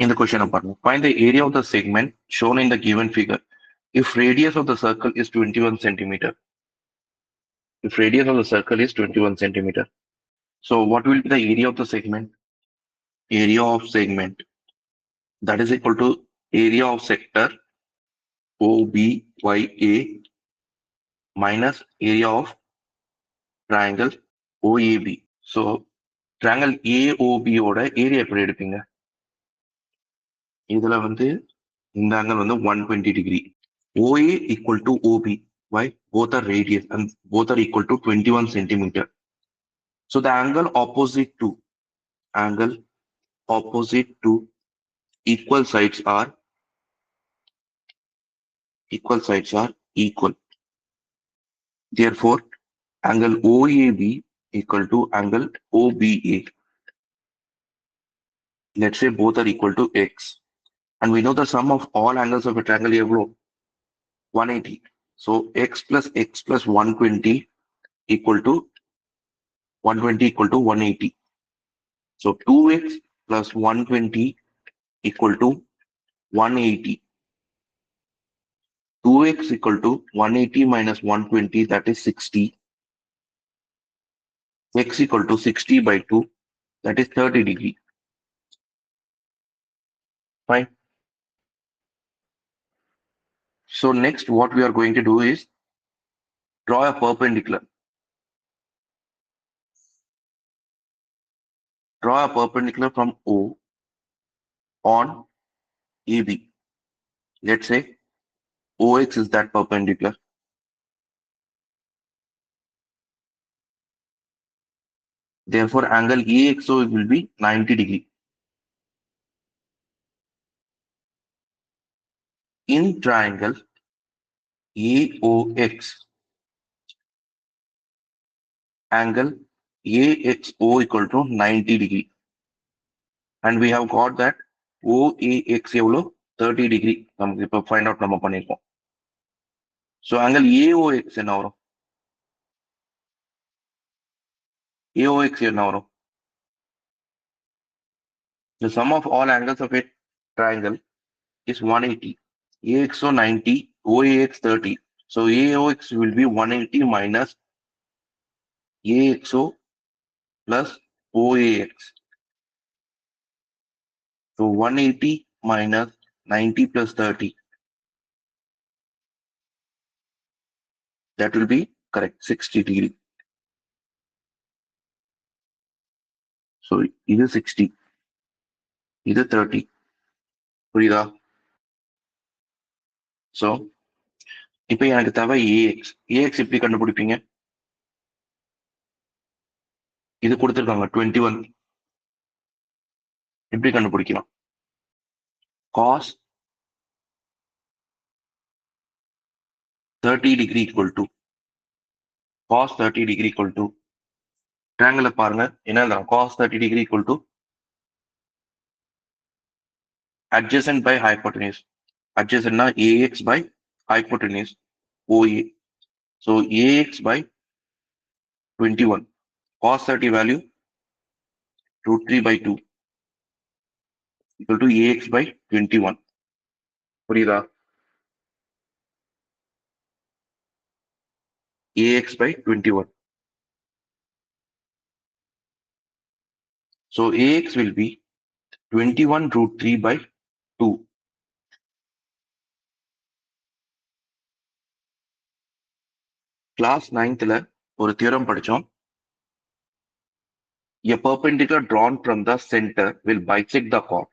In the question apartment, find the area of the segment shown in the given figure if radius of the circle is 21 centimeter. If radius of the circle is 21 centimeter. So what will be the area of the segment? Area of segment, that is equal to area of sector OBYA minus area of triangle OAB. So triangle AOB ஓட area எப்படி எடுப்பீங்க? இதுல வந்து இந்த angle வந்து 120 degree. OA equal to OB. Why? Both are radius and both are equal to 21 centimeter. So the angle opposite to equal sides are equal. Therefore, angle OAB equal to angle OBA. Let's say both are equal to x. And we know the sum of all angles of a triangle is 180. So x plus 120 equal to 180. So 2x plus 120 equal to 180. 2x equal to 180 minus 120, that is 60. X equal to 60 by 2, that is 30 degree. Fine. So next what we are going to do is draw a perpendicular. Draw a perpendicular from O on AB. Let's say OX is that perpendicular. Therefore, angle AXO will be 90 degree. In triangle AOX, angle AXO equal to 90 degree. And we have got that OAX எவ்வளோ 30 degree. நமக்கு இப்போ find out நம்ம பண்ணிருக்கோம். So angle AOX என்ன வரும்? AOX என்ன வரும்? The sum of all angles of a triangle is 180. AXO 90, OAX 30. So AOX will be 180 minus AXO plus OAX. So 180 minus 90 plus 30. That will be correct, 60 degree. So இது 60, இது 30. புரியுதா? So இப்போ எனக்கு தேவை AX. AX எப்படி கண்டுபிடிப்பீங்க? இது கொடுத்திருக்காங்க 21. எப்படி கண்டுபிடிக்கலாம்? Cos 30 degree equal to cos 30 degree equal to triangle பாருங்க என்ன எழுதலாம்? Cos 30 degree equal to adjacent by hypotenuse. Adjacent na AX by hypotenuse OA. So AX by 21. Cos 30 value √3 by 2 equal to AX by 21. புரியுதா? AX by 21. So AX will be 21 √3 by 2. Class 9th ஒரு theorem படிச்சோம். A perpendicular drawn from the center will bisect the chord.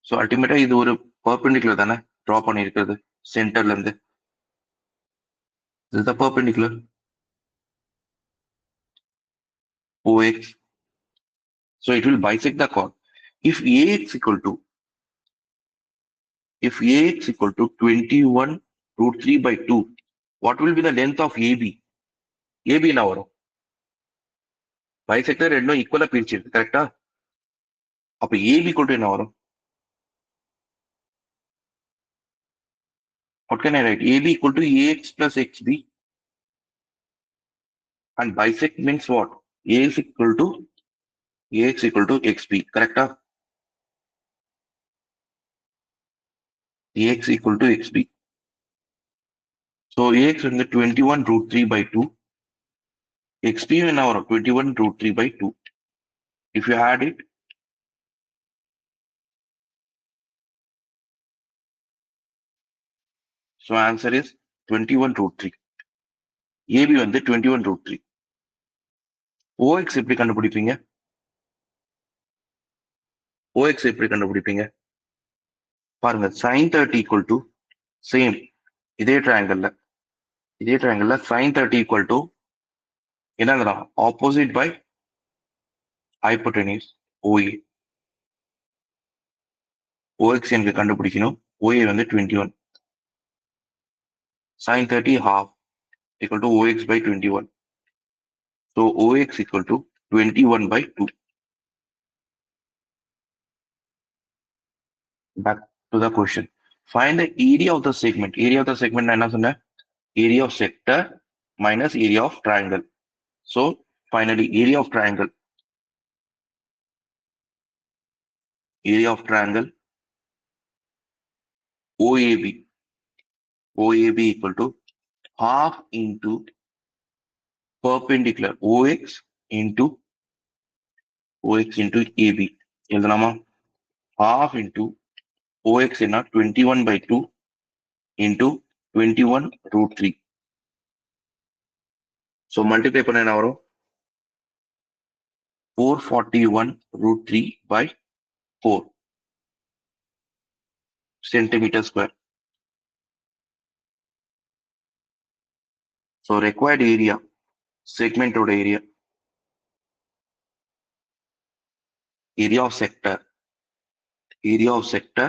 So ultimately இது ஒரு perpendicular தானே draw பண்ணியிருக்கிறது சென்டர்ல இருந்து. This is the perpendicular OX. So it will bisect the chord. If AX equal to 21 √3 by 2, what will be the length of AB? AB என்ன வரும்? Bisector ரெண்டும் ஈக்குவலா பிரிச்சிருக்கு கரெக்டா? அப்ப AB equal to என்ன வரும்? What can I write? AB equal to AX plus XB. And bisect means what? AX equal to XB, correct? ax equal to xb. So ax வந்து 21 root 3 by 2. xb என்ன வரும் 21 root 3 by 2. If you add it, so answer is 21 root 3. ab வந்து 21 root 3. ox எப்படி கண்டுபிடிப்பீங்க? ox எப்படி கண்டுபிடிப்பீங்க? பாருங்க sin 30 equal to same இதே triangleல sin 30 equal to என்னங்கடா opposite by hypotenuse OA. OX எனக்கு கண்டுபிடிக்கணும். OA வந்து 21. Sin 30 half equal to OX by 21. So OX equal to 21 by 2. Back to the question. Find the area of the segment. Area of the segment என்ன சொன்னேன்? Area of sector minus area of triangle. So finally area of triangle. Area of triangle OAB. OAB equal to half into perpendicular OX into AB. எழுதலாமா? Half into OX என்ன 21 by 2 into 21 root 3. So multiply பண்ண என்ன வரும்? 441 root 3 by 4 centimeter square. So required area, segment or area of sector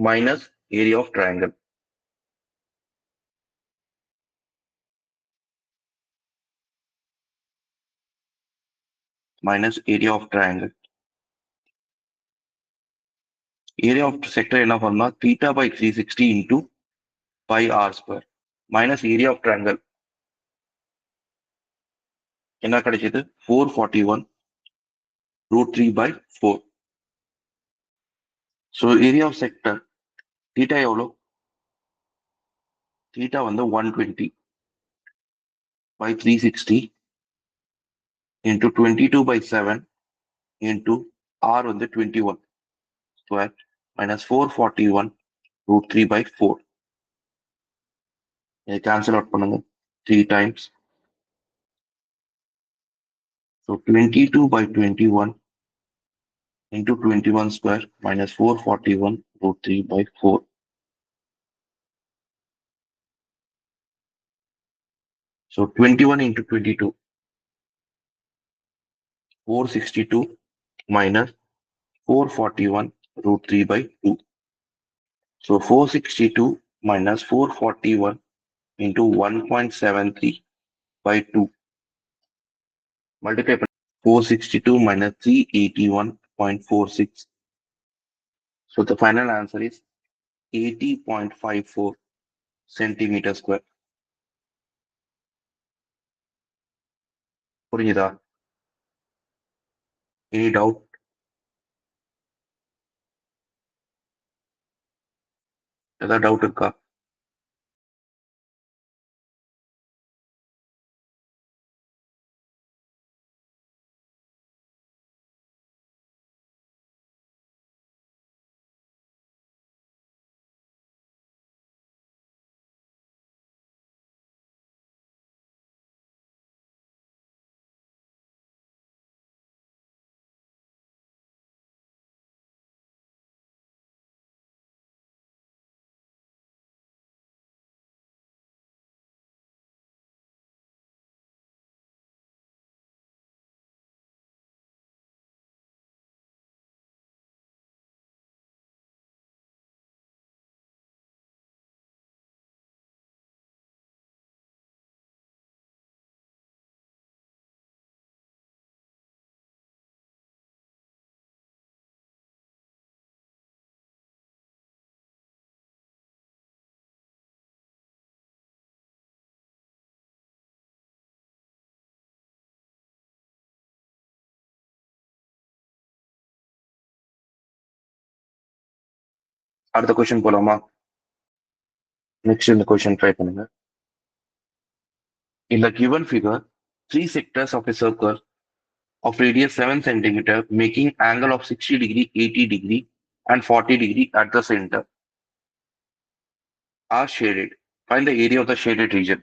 minus area of triangle. Minus area of triangle. Area of sector என்ன பண்ணா theta by 360 into pi r square minus area of triangle என்ன கிடைச்சது 441 root 3 by 4. So area of sector theta எவ்வளோ? Theta வந்து 120 by 360 into 22 by 7 into r வந்து 21 square minus 441 root 3 by 4. இதை cancel out பண்ணுங்க 3 times. So 22 by 21 into 21 square minus 441 root 3 by 4. So 21 into 22, 462 minus 441 root 3 by 2. So 462 minus 441 into 1.73 by 2. Multiply 462 minus 381.46. So the final answer is 80.54 centimeter square. புரியுதா? Any doubt? ஏதாவது doubt இருக்கா? அடுத்த question போலாமா? Next இந்த question try பண்ணுங்க. In the given figure, three sectors of a circle of radius 7 centimeter making angle of 60 degree, 80 degree and 40 degree at the center are shaded. Find the area of the shaded region.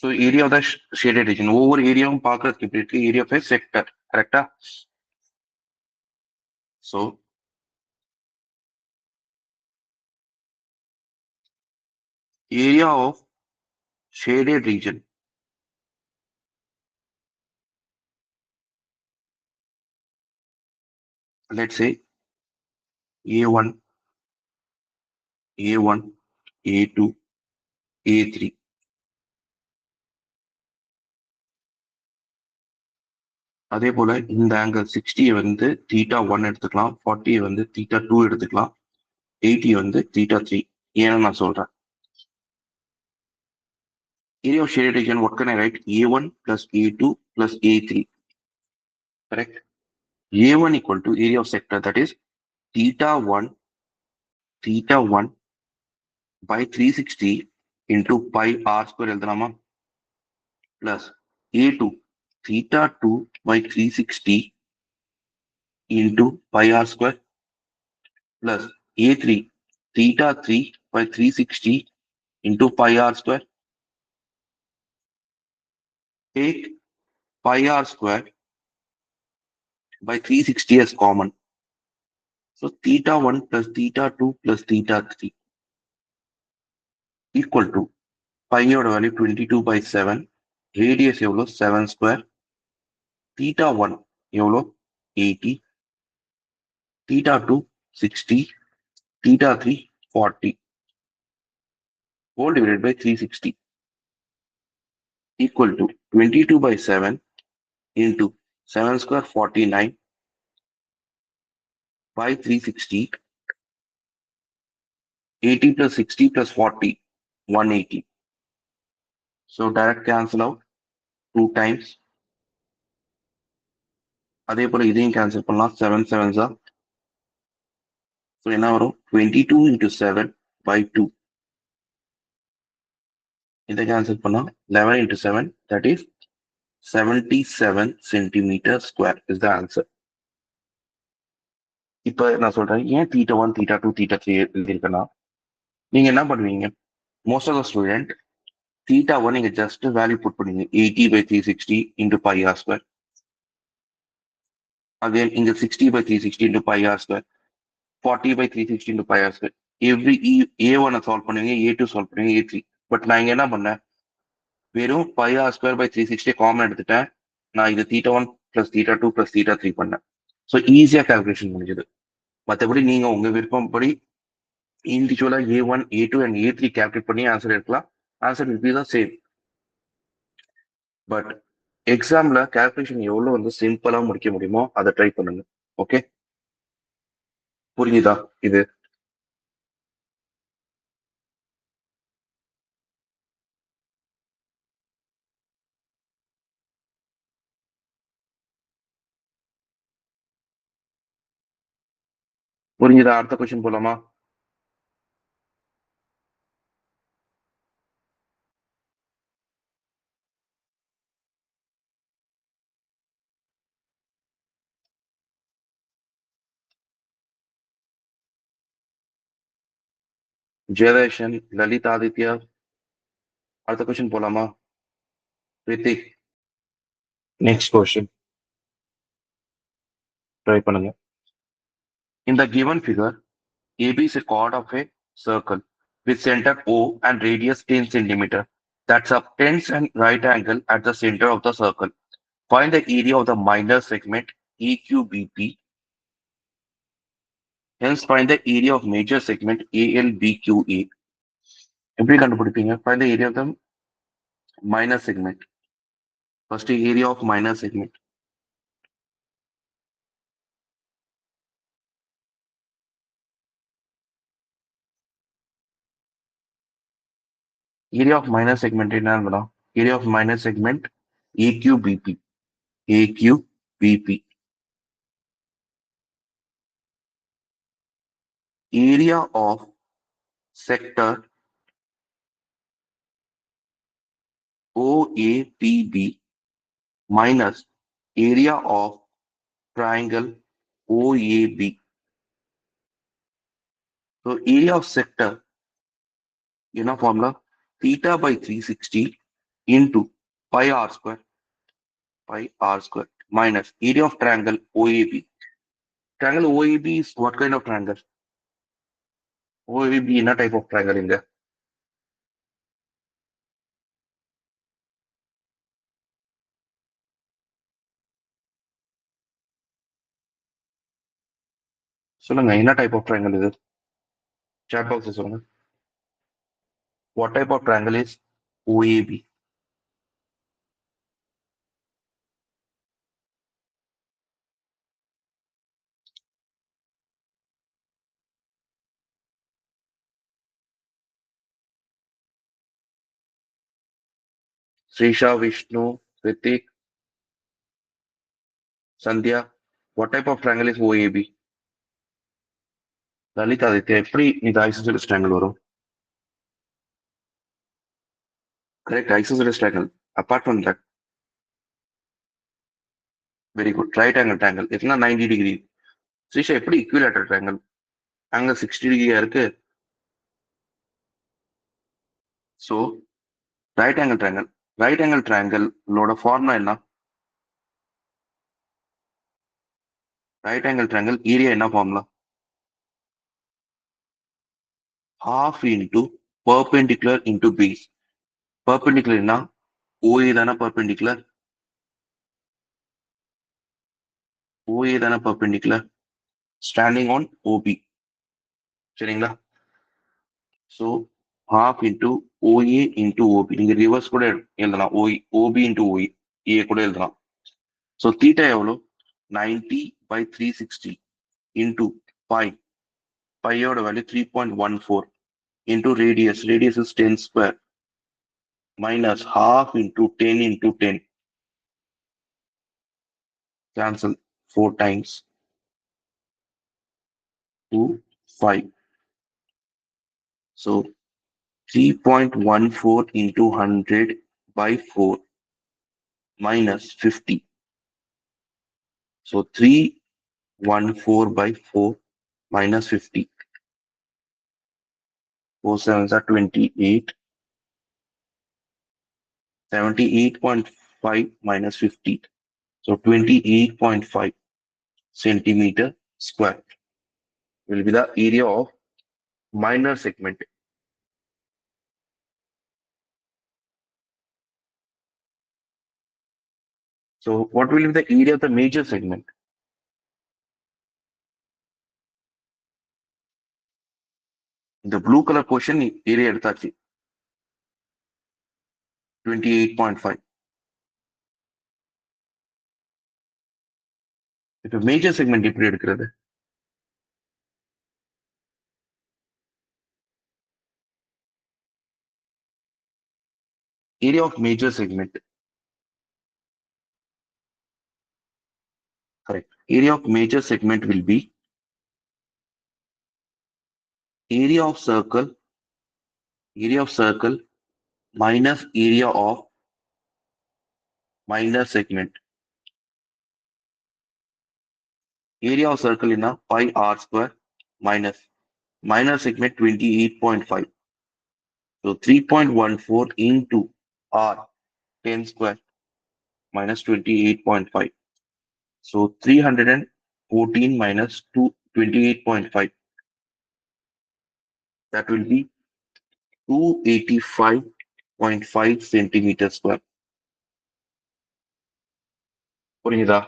So area of the shaded region. ஒவ்வொரு ஏரியாவும் பார்க்கறதுக்கு எப்படி இருக்கு? Area of a sector. கரெக்டா? So area of shaded region. Let's say A1, A1, A2, A3. அதே போல இந்த angle 60 வந்து θ1 எடுத்துக்கலாம், 40 வந்து θ2 எடுத்துக்கலாம், 80 வந்து θ3. ஏன்னு நான் சொல்றேன். Area of shaded region, what can I write? A1 plus A2 plus A3. Correct? A1 equal to area of sector, that is θ1 by 360 into pi r square எழுதலாமா? Plus A2 θ2 by 360 into pi r square plus A3 θ3 by 360 into pi r square. Take pi r square by 360 as common. So θ1 plus θ2 plus θ3 equal to pi யோட value 22 by 7, radius எவ்வளோ 7 square, θ1 எவ்வளோ 80, θ2 60, θ3 40 whole divided by 360 equal to 22 by 7 into 7 square 49 by 360, 80 plus 60 plus 40, 180. So direct cancel out 2 times. அதே போல இதையும் cancel பண்ணலாம், 7 7s are. So என்ன வரும்? 22 into 7 by 2. இதை கேன்சல் பண்ணா 11 into 7, that is 77 centimeter square is the answer. இப்ப நான் சொல்றேன் ஏன் θ1 θ2 θ3 எழுதியிருக்கேன்னா, நீங்க என்ன பண்ணுவீங்க? மோஸ்ட் ஆஃப் த ஸ்டூடெண்ட் θ1 நீங்க ஜஸ்ட் வேல்யூ புட் பண்ணுவீங்க 80 by 360 into pi r square. Again இங்க 60 by 360 into pi r square, 40 by 360 into pi r square. Every A1 solve பண்ணுவீங்க, A2 சால்வ் பண்ணுவீங்க, A3. பட் நான் இங்க என்ன பண்ணேன்? வெறும் pi r square by 360 common எடுத்துட்டேன். நான் இது θ1 plus θ2 plus θ3 பண்ணேன். ஸோ ஈஸியா கால்குலேஷன் முடிஞ்சது. மற்றபடி நீங்க உங்க விருப்பப்படி இண்டிவிஜுவலா A1, A2 and A3 calculate பண்ணி ஆன்சர் எடுக்கலாம். Answer will be the same. But எக்ஸாம்ல கால்குலேஷன் எவ்வளவு வந்து சிம்பிளா முடிக்க முடியுமோ அதை ட்ரை பண்ணுங்க. ஓகே, புரியுதா இது? புரிஞ்சுதா? அடுத்த கொஸ்டின் போலாமா? ஜெயதேஷன், லலித் ஆதித்யா, அடுத்த கொஸ்டின் போலாமா? ரித்திக், நெக்ஸ்ட் கொஸ்டின் ட்ரை பண்ணுங்க. In the given figure, AB is a chord of a circle with center O and radius 10 centimeter that subtends an right angle at the center of the circle. Find the area of the minor segment EQBP. Hence, find the area of major segment ALBQA. எப்படி கண்டுபிடிப்பீங்க? Find the area of the minor segment. First, area of minor segment. Area of minor segment என்னன்னா, area of minor segment AQBP. AQBP. area of sector OAPB minus area of triangle OAB. So area of sector, formula, theta by 360 into pi r square minus area of triangle OAB. Triangle OAB is what kind of triangle? OAB என்ன type of triangle இங்க? சொல்லுங்க, என்ன type of triangle இது? Chat box சொல்லுங்க. What type of triangle is OAB? Srisha, Vishnu, Ritik, Sandhya. What type of triangle is OAB? Lalitha Aditya, எப்படி இது isosceles triangle வரும்? Correct, isosceles triangle. Apart from that, very good. Right angle triangle. எத்தனை 90 degree? Srisha, எப்படி equilateral triangle? Angle 60 degree இருக்கு. So, right angle triangle. Right angle triangle லோட formula என்ன? Right angle triangle area என்ன formula? Half into perpendicular into base. Perpendicular என்ன? OA தானே perpendicular. OA தானே perpendicular. Standing on OB. சரிங்களா? So, half into OA into OB. நீங்க reverse கூட எழுதலாம். OB into OA கூட எழுதலாம். So, theta எவ்வளோ? 90 by 360 into pi. Pi யோட value 3.14 into radius. Radius is 10 square minus half into 10 into 10. Cancel 4 times 2, 5. So 3.14 into 100 by 4 minus 50. So 314 by 4 minus 50. 4 sevens are 28. 78.5 minus 50. So 28.5 centimeter square will be the area of minor segment. So what will be the area of the major segment? The blue color portion area எடுத்தாச்சு 28.5. இப்போ major segment எப்படி எடுக்கிறது? Area of major segment. Correct. Area of major segment will be area of circle minus area of minor segment. Area of circle in a pi r square minus minor segment 28.5. So 3.14 into r 10 square minus 28.5. So 314 minus 28.5. That will be 285.5 centimeter square. புரியுதா?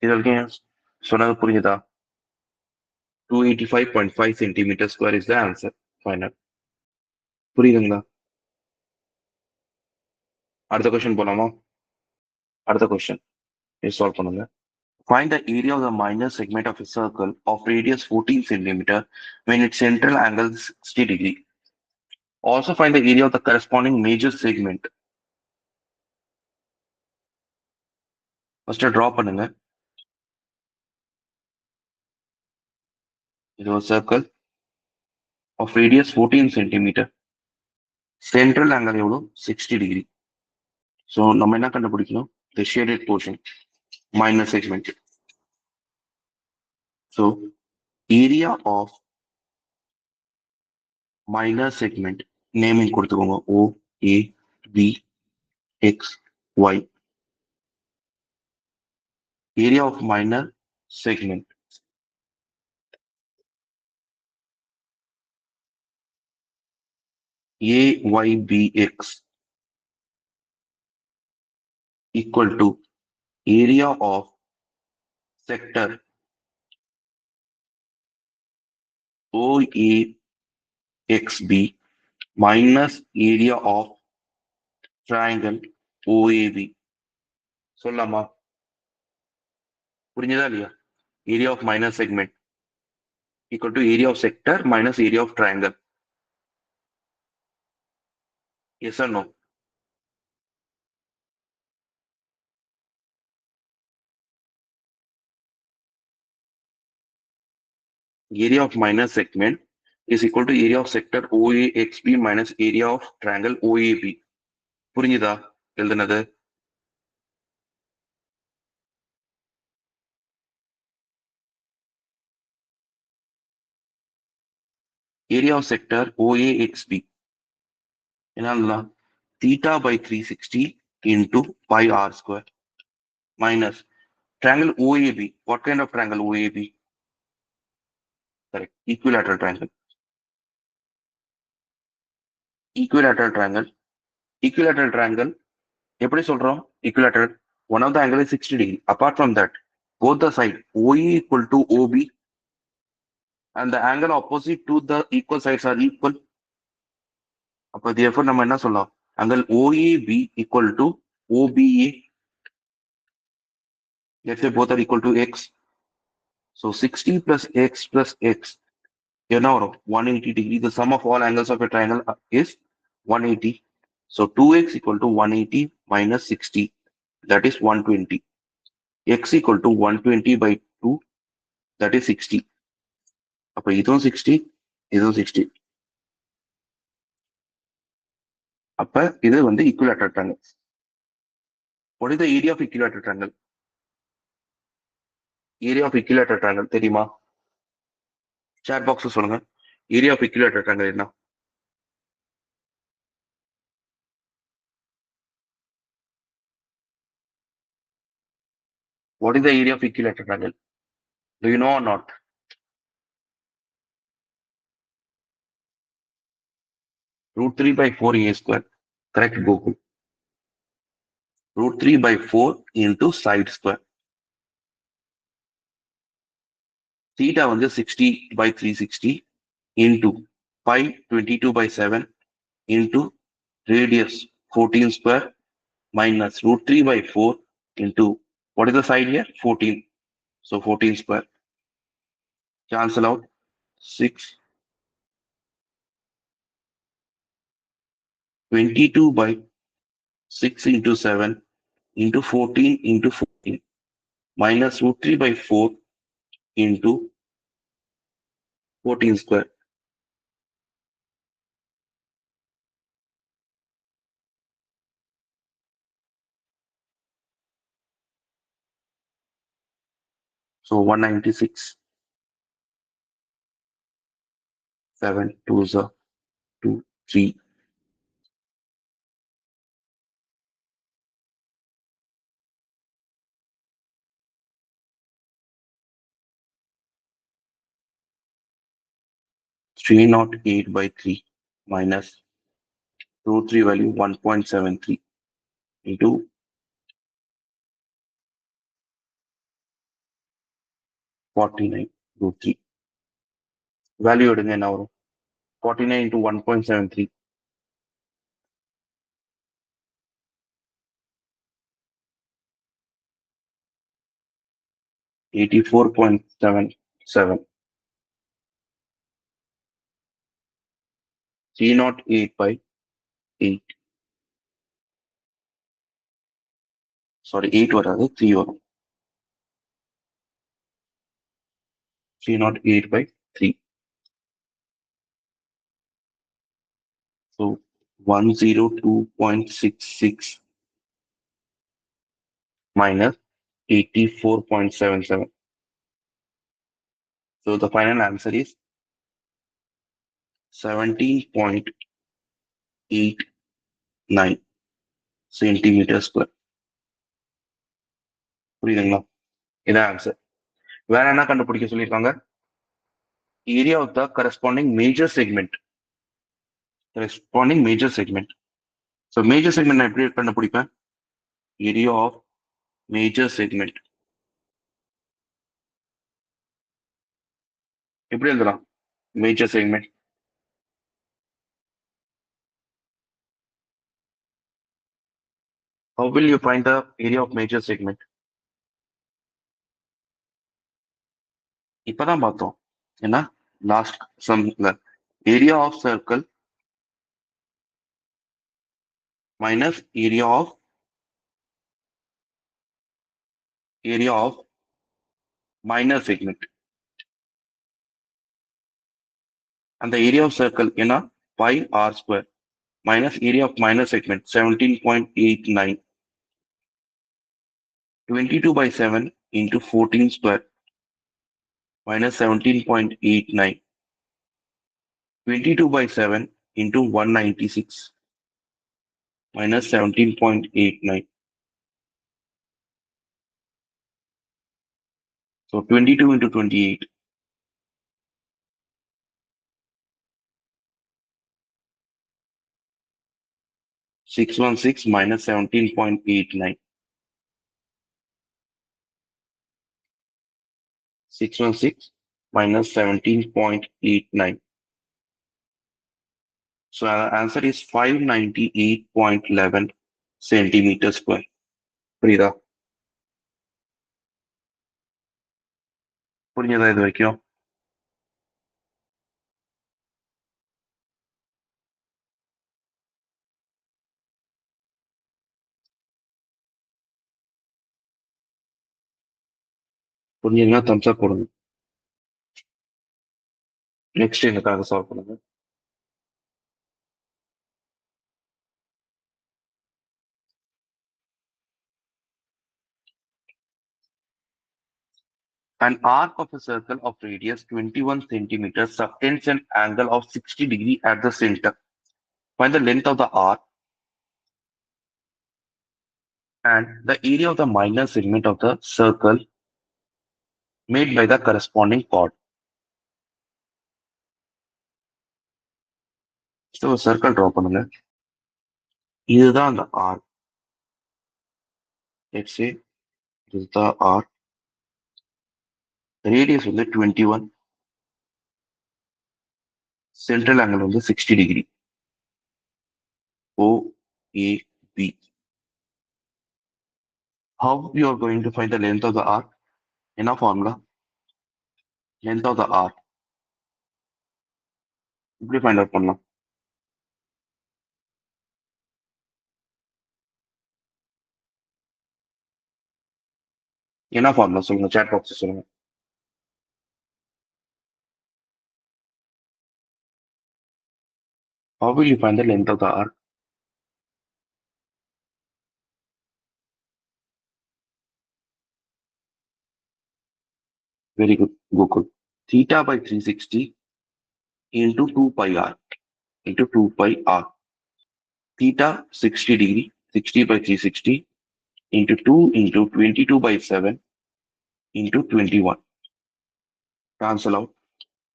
இது வரைக்கும் சொன்னது புரியுதா? 285.5 centimeter square is the answer. Final. புரியுதுங்களா? அடுத்த question போலாமா? அடுத்த question solve பண்ணுங்க. Find the area of the minor segment of a circle of radius 14 centimeter when its central angle is 60 degree. Also find the area of the corresponding major segment first draw பண்ணுங்க. இது ஒரு circle of radius 14 centimetre. Central angle எவ்வளோ? 60 degree. So நம்ம என்ன கண்டுபிடிக்கணும்? The shaded portion minor segment. So area of minor segment naming கொடுத்துக்கோங்க. O, A, B, X, Y. Area of minor segment AYBX equal to area of sector OAXB minus area of triangle OAB. சொல்லலாமா? புரிஞ்சதா இல்லையா? Area of minor segment equal to area of sector minus area of triangle. Yes or no? Area of minor segment is equal to area of sector OAXB minus area of triangle OAB. புரிஞ்சுதா எழுதுனது? Area of sector OAXB என்னன்னா theta by 360 into pi r square minus triangle OAB. What kind of triangle OAB? Correct. Equilateral triangle. Equilateral triangle. Equilateral triangle. எப்படி சொல்றோம்? Equilateral. One of the angle is 60 degree. Apart from that, both the side OE equal to OB and the angle opposite to the equal sides are equal. அப்ப therefore நம்ம என்ன சொல்லலாம்? Angle OAB equal to OBA. Let's say both are equal to x. So 60 plus x plus x. Now 180 degree. The sum of all angles of a triangle is 180. So 2x equal to 180 minus 60. That is 120. X equal to 120 by 2. That is 60. அப்ப இதுவும் 60, இதுவும் 60. அப்ப இது வந்து equilateral triangle. What is the area of equilateral triangle? Area of equilateral triangle தெரியுமா? Chat box சொல்லுங்க. Area of equilateral triangle என்ன? What is the area of equilateral triangle? Do you know or not? Root 3 by 4 a square. Correct, Gokul. Root 3 by 4 into side square. Theta வந்து 60 by 360 into pi 22 by 7 into radius 14 square minus root 3 by 4 into what is the side here? 14. So 14 square. Cancel out 6. 22 by 6 into 7 into 14 into 14 minus root 3 by 4 into 14 square. So 196. 7 2s are 2 3. Three not 8 by 3 minus root 3 value 1.73 into 49 root 3. Value எடுங்க என்ன வரும்? 49 into 1.73. 84.77. 308 by 8. Sorry 8 வராது, 3 வரும். 308 by 3. So 102.66 minus 84.77. So the final answer is 17.89 centimeters square. புரியுதுங்களா? இதான் answer. வேற என்ன கண்டுபிடிக்க சொல்லியிருக்காங்க? Area of the corresponding major segment. Corresponding major segment. So major segment நான் எப்படி கண்டுபிடிப்பேன்? ஏரியா ஆஃப் மேஜர் செக்மெண்ட் எப்படி எழுதலாம்? Major segment how will you find the area of major segment? இப்பதான் பார்த்தோம். ஏன்னா லாஸ்ட் சம்ல area of circle minus area of minor segment. அந்த ஏரியா ஆஃப் சர்க்கிள் ஏன்னா pi r square minus area of minor segment 17.89. 22 by 7 into 14 square minus 17.89. 22 by 7 into 196 minus 17.89. So 22 into 28. 616 minus 17.89. 616 minus 17.89. So our answer is 598.11 centimeters square. புரியுதா? புரிஞ்சதா இது வரைக்கும்? புரிஞ்சதுன்னா thumbs up போடுங்க. Next எனக்காக solve பண்ணுங்க. An arc of a circle of radius 21 centimeters subtends an angle of 60 degree at the center. Find the length of the arc and the area of the minor segment of the circle made by the corresponding chord. So a circle draw பண்ணுங்க. இதுதான் அந்த arc. Let's say this is the arc. Radius வந்து 21. Central angle வந்து 60 degree. OAB. How you are going to find the length of the arc? என்ன formula? Length of the arc. இப்படி find out பண்ணலாம். என்ன formula சொல்லுங்க, chat box சொல்லுங்க. How will you find the length of the arc? Very good, Gokul. Theta by 360 into 2 pi r into 2 pi r. Theta 60 degree, 60 by 360 into 2 into 22 by 7 into 21. Cancel out.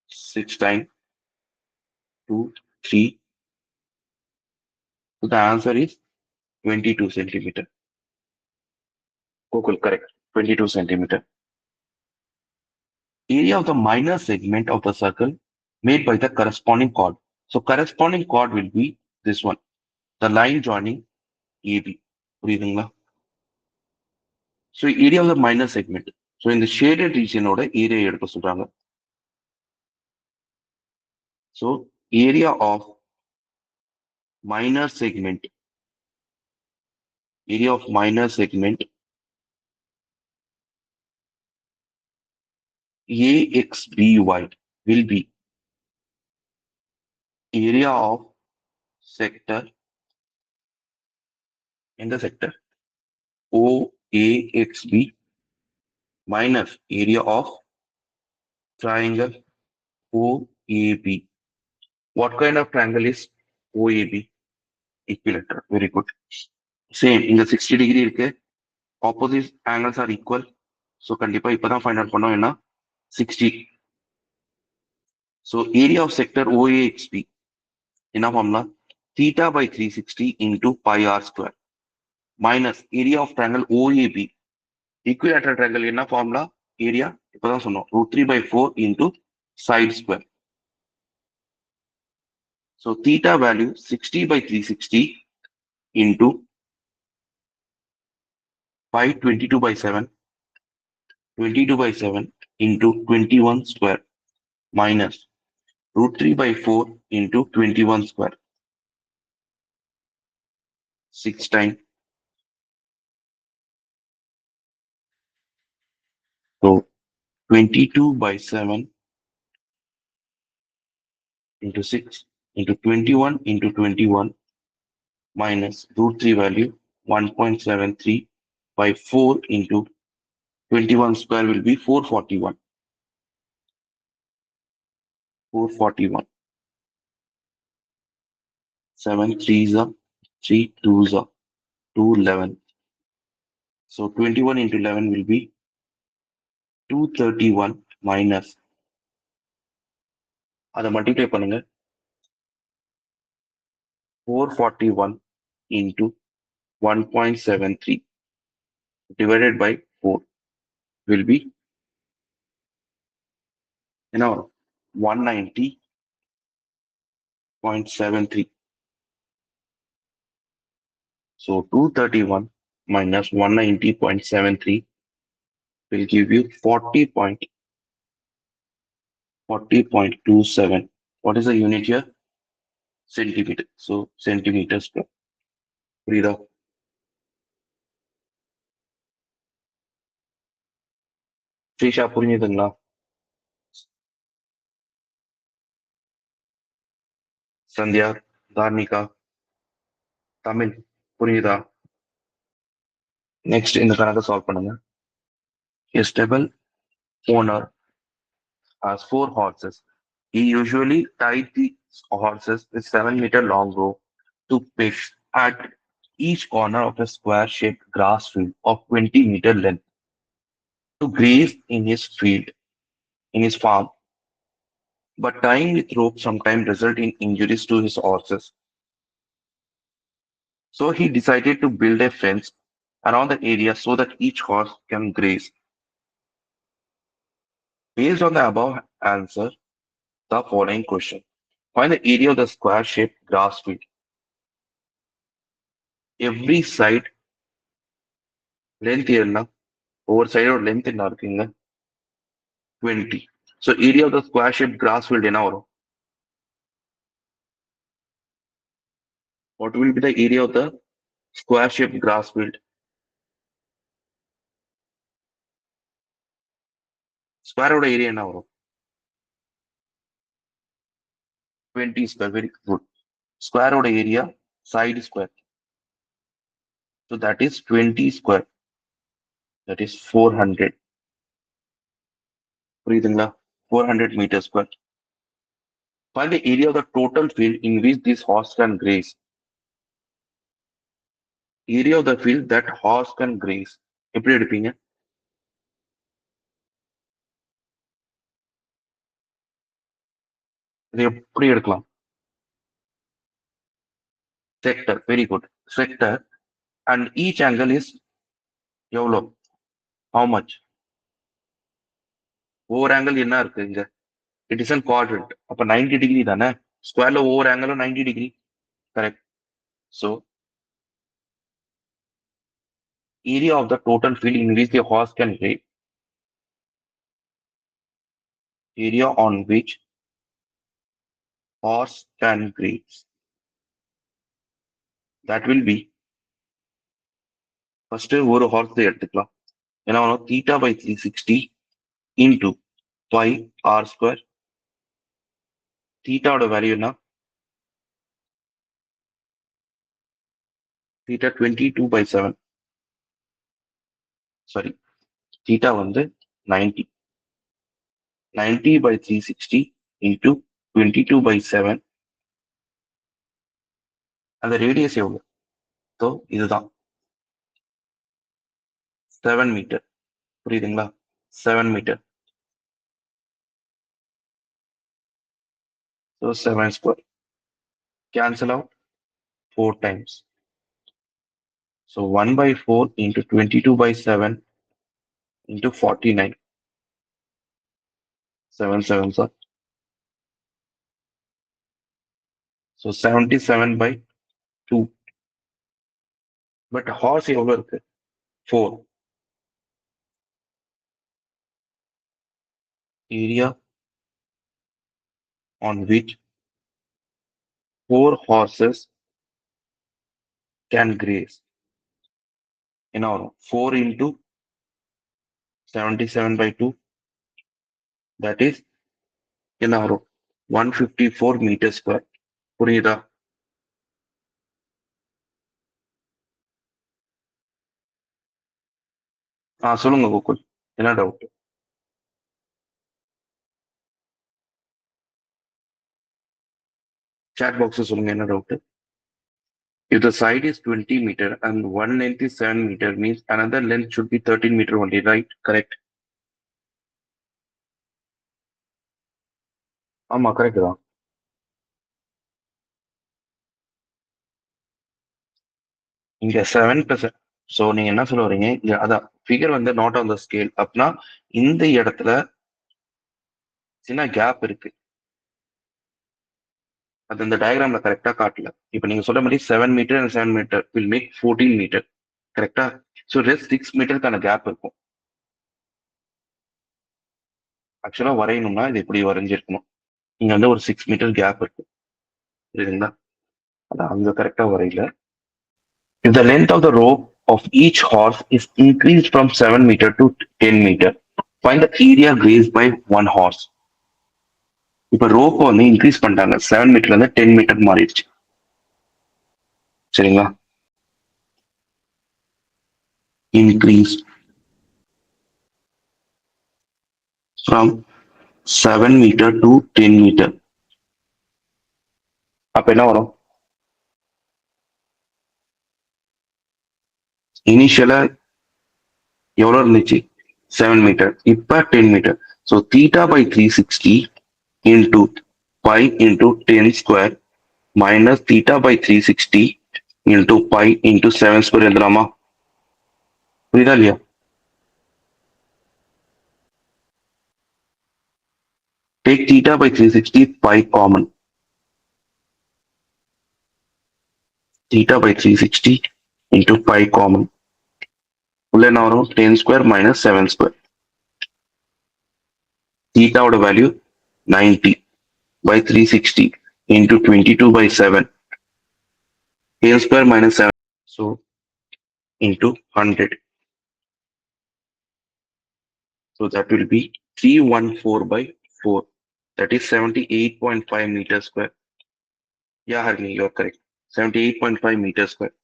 6 times 2, 3. So the answer is 22 centimeter. Gokul, correct. 22 centimeter. Area of the minor segment of the circle made by the corresponding chord. So corresponding chord will be this one. The line joining AB. புரியுதுங்களா? So area of the minor segment. So in the shaded region ஓட area எடுக்க சொல்றாங்க. So area of minor segment. Area of minor segment AXBY will be area of sector in the sector OAXB minus area of triangle OAB. What kind of triangle is OAB? Equilateral. Very good. Same. In the 60 degree இருக்கு. Opposite angles are equal. So கண்டிப்பா இப்பதான் find out பண்ணோம் என்ன 60. So area of sector OAXB என்ன formula? Theta by 360 into pi r square minus area of triangle OAB. Equilateral triangle என்ன formula? Area இப்பதான் சொன்னோம் root 3 by 4 into side square. So theta value 60 by 360 into pi 22 by 7, 22 by 7 into 21 square minus root 3 by 4 into 21 square. 6 times. So 22 by 7 into 6 into 21 into 21 minus root 3 value 1.73 by 4 into 21 square will be 441. 441. 7 3s are 3 2s are 211. So 21 into 11 will be 231 minus அதை multiply பண்ணுங்க 441 into 1.73 divided by 4 will be 190.73. So 231 minus 190.73 will give you 40.27. What is the unit here? Centimeter. So centimeters square. புரியுதா? ஸ்ரீஷா புரிஞ்சுதுங்களா? சந்தியா, தார்னிகா, தமிழ் புரியுதா? Next இந்த கணக்கை solve பண்ணுங்க. A stable owner has 4 horses. He usually tied the horses with 7-meter long rope to pegs at each corner of a square-shaped grass field of 20-meter length to graze in his field, in his farm. But tying with rope sometimes result in injuries to his horses. So he decided to build a fence around the area so that each horse can graze. Based on the above answer, the following question. Find the area of the square-shaped grass field. Every side length என்ன ஒவ்வொரு சைடோட length என்ன இருக்குங்க 20. So area of the square-shaped grass field என்ன வரும்? What will be the area of the square-shaped grass field? ஸ்கொயரோட area என்ன வரும்? 20 square. Very good. Squareோட ஏரியா side square. So that is 20 square. That is 400. புரியுதுங்களா? 400 meters square. Find the area of the total field in which this horse can graze. Area of the field that horse can graze. எப்படி எடுப்பீங்க? இது எப்படி எடுக்கலாம்? Sector. Very good. Sector. And each angle is எவ்வளோ? How much? ஒவ்வொரு angle என்ன இருக்கு இங்க? It is an quadrant. அப்ப 90 degree தானே? ஸ்கொயர்ல ஒவ்வொரு ஆங்கிளும் 90 degree. Correct. So area of the total field in which the horse can graze. Area on which horse can graze. That will be first ஒரு hours எடுத்துக்கலாம். ஏன்னா theta by 360 into pi r square. Theta oda value na theta 22/7. Sorry, theta வந்து 90. 90/360 into 22/7. அந்த radius எவ்வளவு? So இதுதான் 7 metre. புரியுதுங்களா? 7 metre. So 7 square. Cancel out 4 times. So 1/4 into 22/7 into 49. 7 sevens are. So 77/2. But horse எவ்வளவு இருக்கு? 4. Area on which 4 horses can graze. என்ன வரும்? 4 into 77/2. That is என்ன வரும்? 154 meters square. புரியுதா? சொல்லுங்க கோகுல். என்ன டவுட்? சாட் பாக்ஸ் சொல்லுங்க என்ன doubt? If the side is 20 meter and one length is 7 meter, means another length should be 13 meter only, right? Correct. ஆமா கரெக்ட் தான். இங்க 7+. ஸோ நீங்க என்ன சொல்ல வரீங்க? இங்க அதான் ஃபிகர் வந்து நாட் ஆன் த ஸ்கேல். அப்படின்னா இந்த இடத்துல சின்ன கேப் இருக்கு. அது இந்த டயக்ராம்ல கரெக்டா காட்டல. இப்ப நீங்க சொல்ற மாதிரி 7 metre and 7 metre will make 14 metre. கரெக்டா? ஸோ ரெஸ்ட் 6 மீட்டருக்கான கேப் இருக்கும். ஆக்சுவலா வரையணும்னா இது இப்படி வரைஞ்சிருக்கணும். இங்க வந்து ஒரு 6 மீட்டர் கேப் இருக்கு. புரியுதுங்களா? அதான் அங்க கரெக்டா வரையில. If the length of the rope of each horse is increased from 7 meter to 10 meter, find the area grazed by one horse. இப்ப ரோப் வந்து இன்க்ரீஸ் பண்ணிட்டாங்க. 7 மீட்டர்ல இருந்து 10 மீட்டர் மாறிடுச்சு. சரிங்களா? Increase from 7 meter to 10 meter. அப்ப என்ன வரும்? இனிஷியலா எவ்வளவு இருந்துச்சு? 7 மீட்டர். இப்ப 10 metre. So theta by 360 into pi into 10 square minus theta by 360 into pi into 7 square எழுதலாமா? புரியுதா இல்லையா? Take theta by 360 pi common. Theta by 360 into pi common. உள்ள என்ன வரும்? 10 square minus 7 square. Theta ஓட value 90 by 360 into 22/7. 10 square minus 7. So into 100. So that will be 314/4. That is 78.5 meters square. Yeah, Harni, you're correct. 78.5 meters square.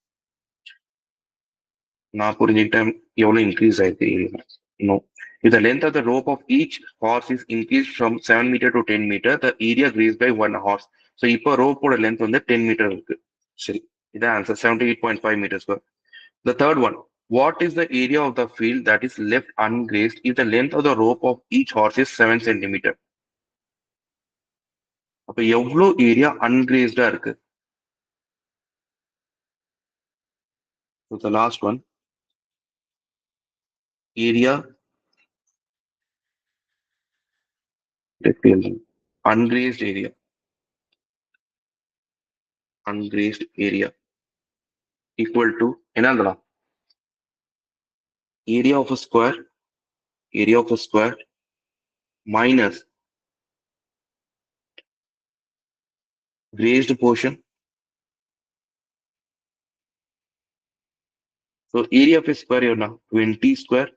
நான் புரிஞ்சுக்கிட்டேன் எவ்வளவு increase ஆயிருக்கு area. No. If the length of the rope of each horse is increased from 7 meter to 10 meter, the area grazed by one horse. So இப்போ ரோப்போட length வந்து 10 metre இருக்கு. சரி, இதான் answer. 78.5 meters square. The third one. What is the area of the field that is left ungrazed if the length of the rope of each horse is 7 centimeter? அப்ப எவ்வளவு area அன்கிரேஸ்டா இருக்கு? So the last one. Area ungrazed area. Ungrazed area equal to என்னதுடா? Area of a square. Area of a square minus grazed portion. So area of a square என்ன? 20 square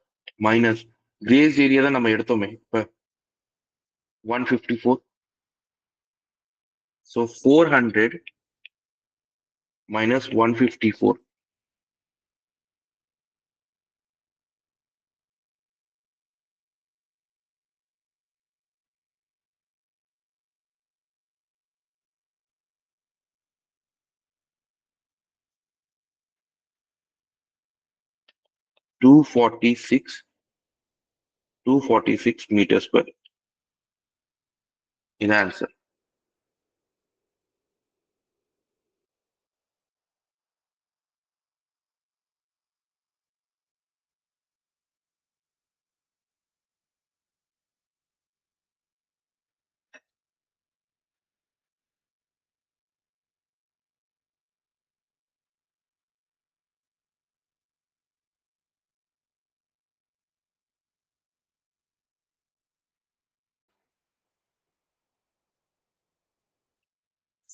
minus grazed area தான் நம்ம எடுத்தோமே இப்ப. 154. So 400 minus 154. 246, 246 meters square. In answer.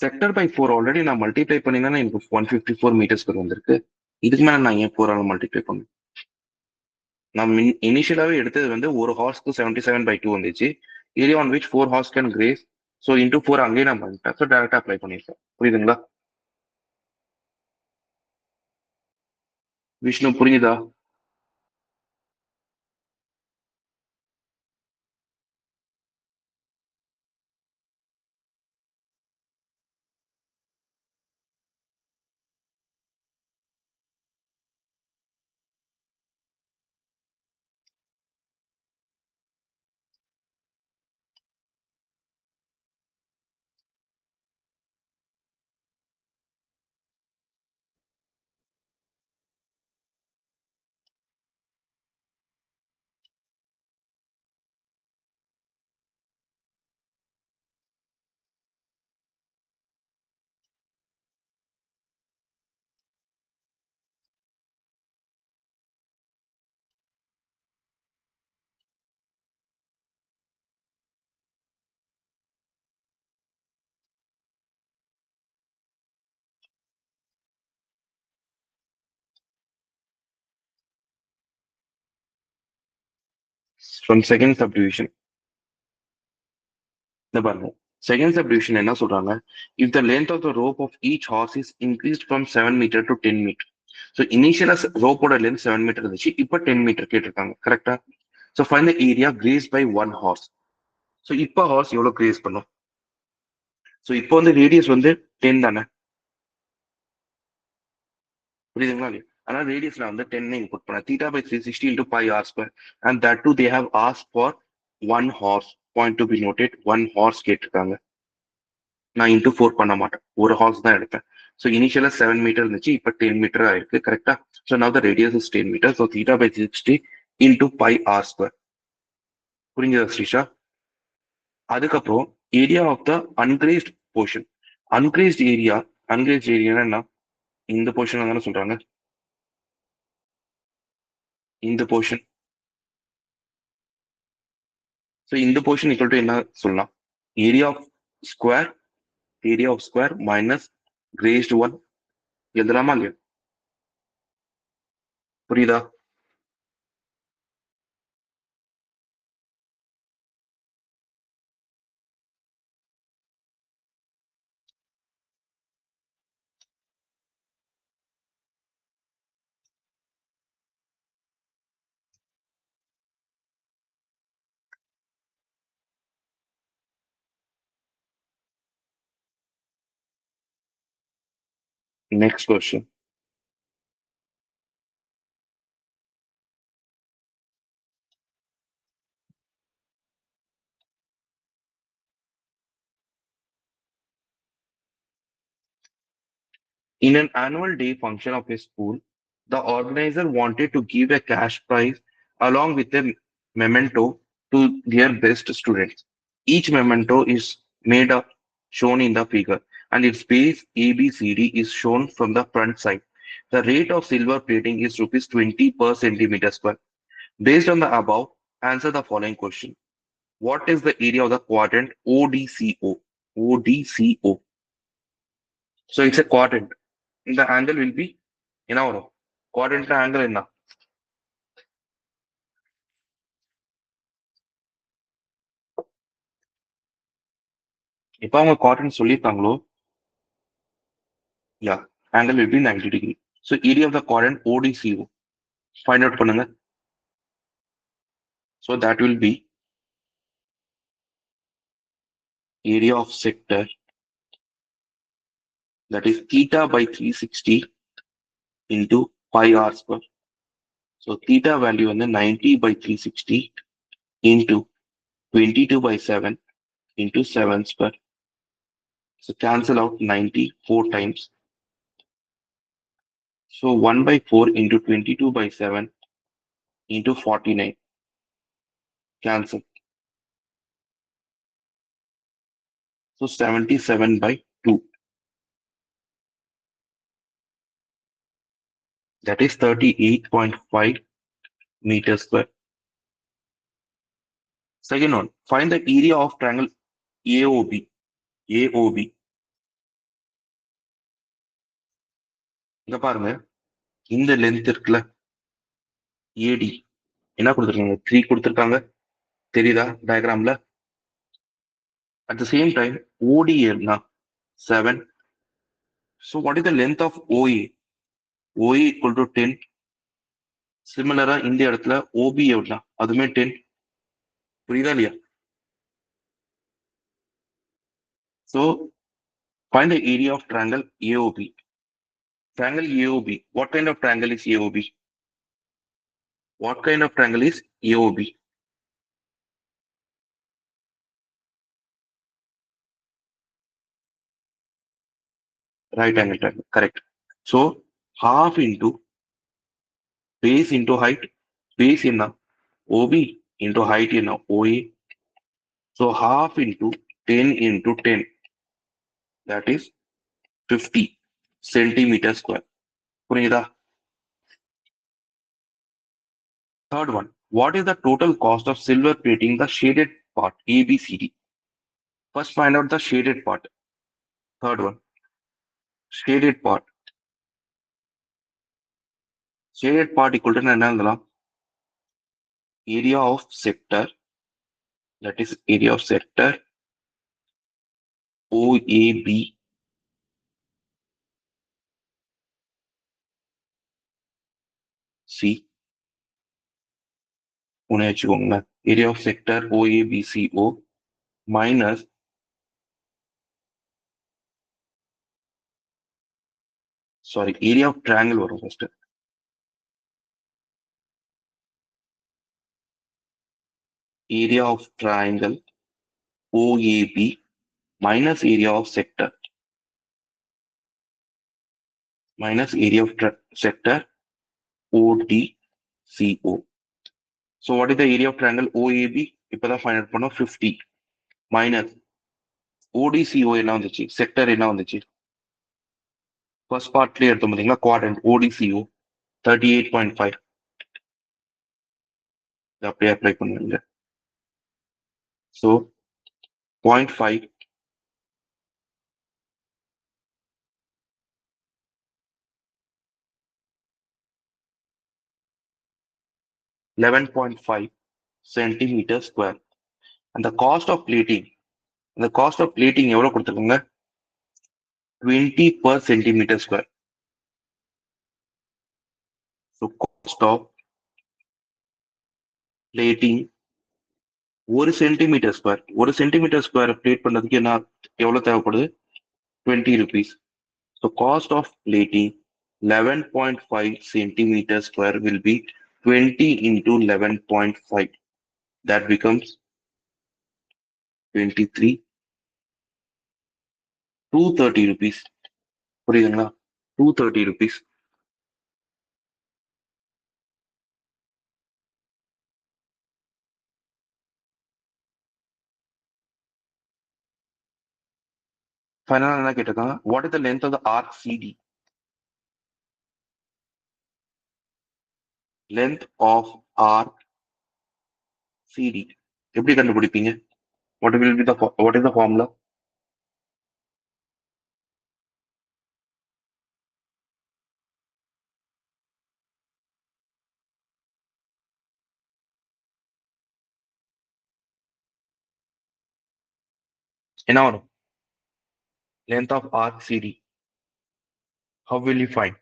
Sector by 4 already நான் multiply பண்ணினா எனக்கு 154 metre square வந்திருக்கு. இதுக்கு மேல நான் ஏன் 4 ஆல மல்டிப்ளை பண்ணேன்? நான் இனிஷியலாவே எடுத்தது வந்து ஒரு ஹார்ஸ்க்கு 77/2 வந்துச்சு. Area on which 4 horse can graze. So into 4 அங்கேயே நான் பண்ணிட்டேன். ஸோ டேரக்டா அப்ளை பண்ணிருக்கேன். புரியுதுங்களா? விஷ்ணு புரியுதா? From second subdivision. இந்த பாருங்க. செகண்ட் சப்டிவிஷன் என்ன சொல்றாங்க? If the length of the rope of each horse is increased from 7 metre to 10 metre. So இனிஷியலா ரோப்போட லென்த் 7 மீட்டர் இருந்துச்சு. இப்போ 10 மீட்டர் கேட்டிருக்காங்க. கரெக்டா? So find the area graze by one horse. So இப்போ ஹார்ஸ் எவ்வளோ கிரேஸ் பண்ணும்? ஸோ இப்போ வந்து ரேடியஸ் வந்து 10 தானே? புரியுதுங்களா இல்லையா? ஆனால் ரேடியஸ் நான் வந்து 10 இன்புட் பண்ணேன். Theta by 360 into pi r square. And that too they have ask for one horse. Point to be noted, one horse கேட்டிருக்காங்க. நான் இன்டூ 4 பண்ண மாட்டேன். ஒரு ஹார்ஸ் தான் எடுப்பேன். ஸோ இனிஷியலா 7 மீட்டர் இருந்துச்சு. இப்போ 10 மீட்டர் ஆயிருக்கு. கரெக்டா? So now the radius is 10 metre. So theta by 360 into pi r square. புரிஞ்சதா ஸ்ரீஷா? அதுக்கப்புறம் area of the ungrazed portion. Ungrazed area என்ன? இந்த போர்ஷன் தானே சொல்றாங்க. இந்த போர்ஷன். ஸோ இந்த போர்ஷன் ஈக்குவல் டு என்ன சொல்லலாம்? Area of square minus grazed one எழுதலாமா இல்லையா? புரியுதா? Next question. In an annual day function of a school, the organizer wanted to give a cash prize along with a memento to their best students. Each memento is made up, shown in the figure, and its base ABCD is shown from the front side. The rate of silver plating is rupees 20 per centimeter square. Based on the above, answer the following question. What is the area of the quadrant ODCO? ODCO. So it's a quadrant. The angle will be என்ன வரும்? குவாட்ரண்ட்ல angle என்ன? இப்போ அவங்க quadrant சொல்லியிருக்காங்களோ, yeah, angle will be 90 degree. So area of the quadrant ODCO. Find out பண்ணுங்க. So that will be area of sector, that is theta by 360 into pi r square. So theta value வந்து 90 by 360 into 22 by 7 into 7 square. So cancel out 90 4 times. So 1 by 4 into 22 by 7 into 49. Cancel. So 77 by 2. That is 38.5 meters square. Second one, find the area of triangle AOB. AOB. இங்க பாருங்க, இந்த length இருக்குல்ல, AD என்ன கொடுத்துருக்காங்க? 3 கொடுத்துருக்காங்க. தெரியுதா டயக்ராம்ல? At the same time, OD என்ன? 7. So what is the length of OA? OA equal to 10. Similar இந்த இடத்துல OB எவ்வளோ? அதுமே 10. புரியுதா இல்லையா? So find the area of triangle AOB. Triangle AOB. What kind of triangle is AOB? What kind of triangle is AOB? Right angle triangle. Correct. So half into base into height. Base in OB into height in OA. So half into 10 into 10. That is 50 centimeter square. புரியுதா? Third one. What is the total cost of silver plating the shaded part ABCD? First find out the shaded part. Third one. Shaded part. Shaded part equal to என்ன எழுதலாம்? Area of sector. That is area of sector OAB C. ஒன்று வச்சுக்கோங்களேன். Area of sector OABCO minus area of triangle வரும் first. Area of triangle OAB minus area of sector minus area of sector ODCO. So what is the area of triangle OAB? இப்பதான் find out பண்ணோம் 50 minus ODCO என்ன வந்துச்சு? sector என்ன வந்துச்சு? First partலயே எடுத்தோம் பாத்தீங்களா? quadrant ODCO 38.5. அப்படியே அப்ளை பண்ணுங்க. So 0.5 11.5 centimeter square. And the cost of plating எவ்வளவு கொடுத்துருக்காங்க? 20 per centimeter square. So cost of plating 1 centimeter square. 1 centimeter square plate பண்ணதுக்கு என்ன எவ்வளவு தேவைப்படுது? 20 rupees. So cost of plating 11.5 centimeter square will be 20 into 11.5. That becomes 23. 230 rupees. புரியுதுங்களா? 230 rupees. ஃபைனலா என்ன கேட்டிருக்காங்க? What is the length of the arc CD? Length of arc CD. எப்படி கண்டுபிடிப்பீங்க? What is the formula? என்ன வரும்? length of arc CD. How will you find?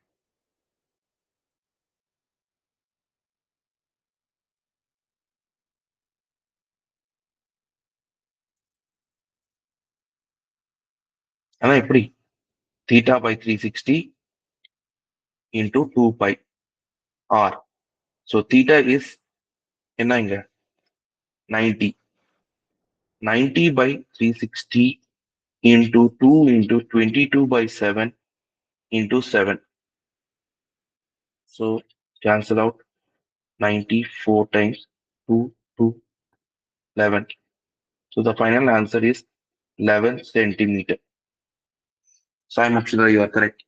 ஆனா எப்படி? Theta by 360 into 2 pi r. So theta is என்ன இங்க? 90. 90 by 360 into 2 into 22 by 7 into 7. So cancel out 94 times 2 to 11. So the final answer is 11 centimeter. Sai Mokshida, you are correct.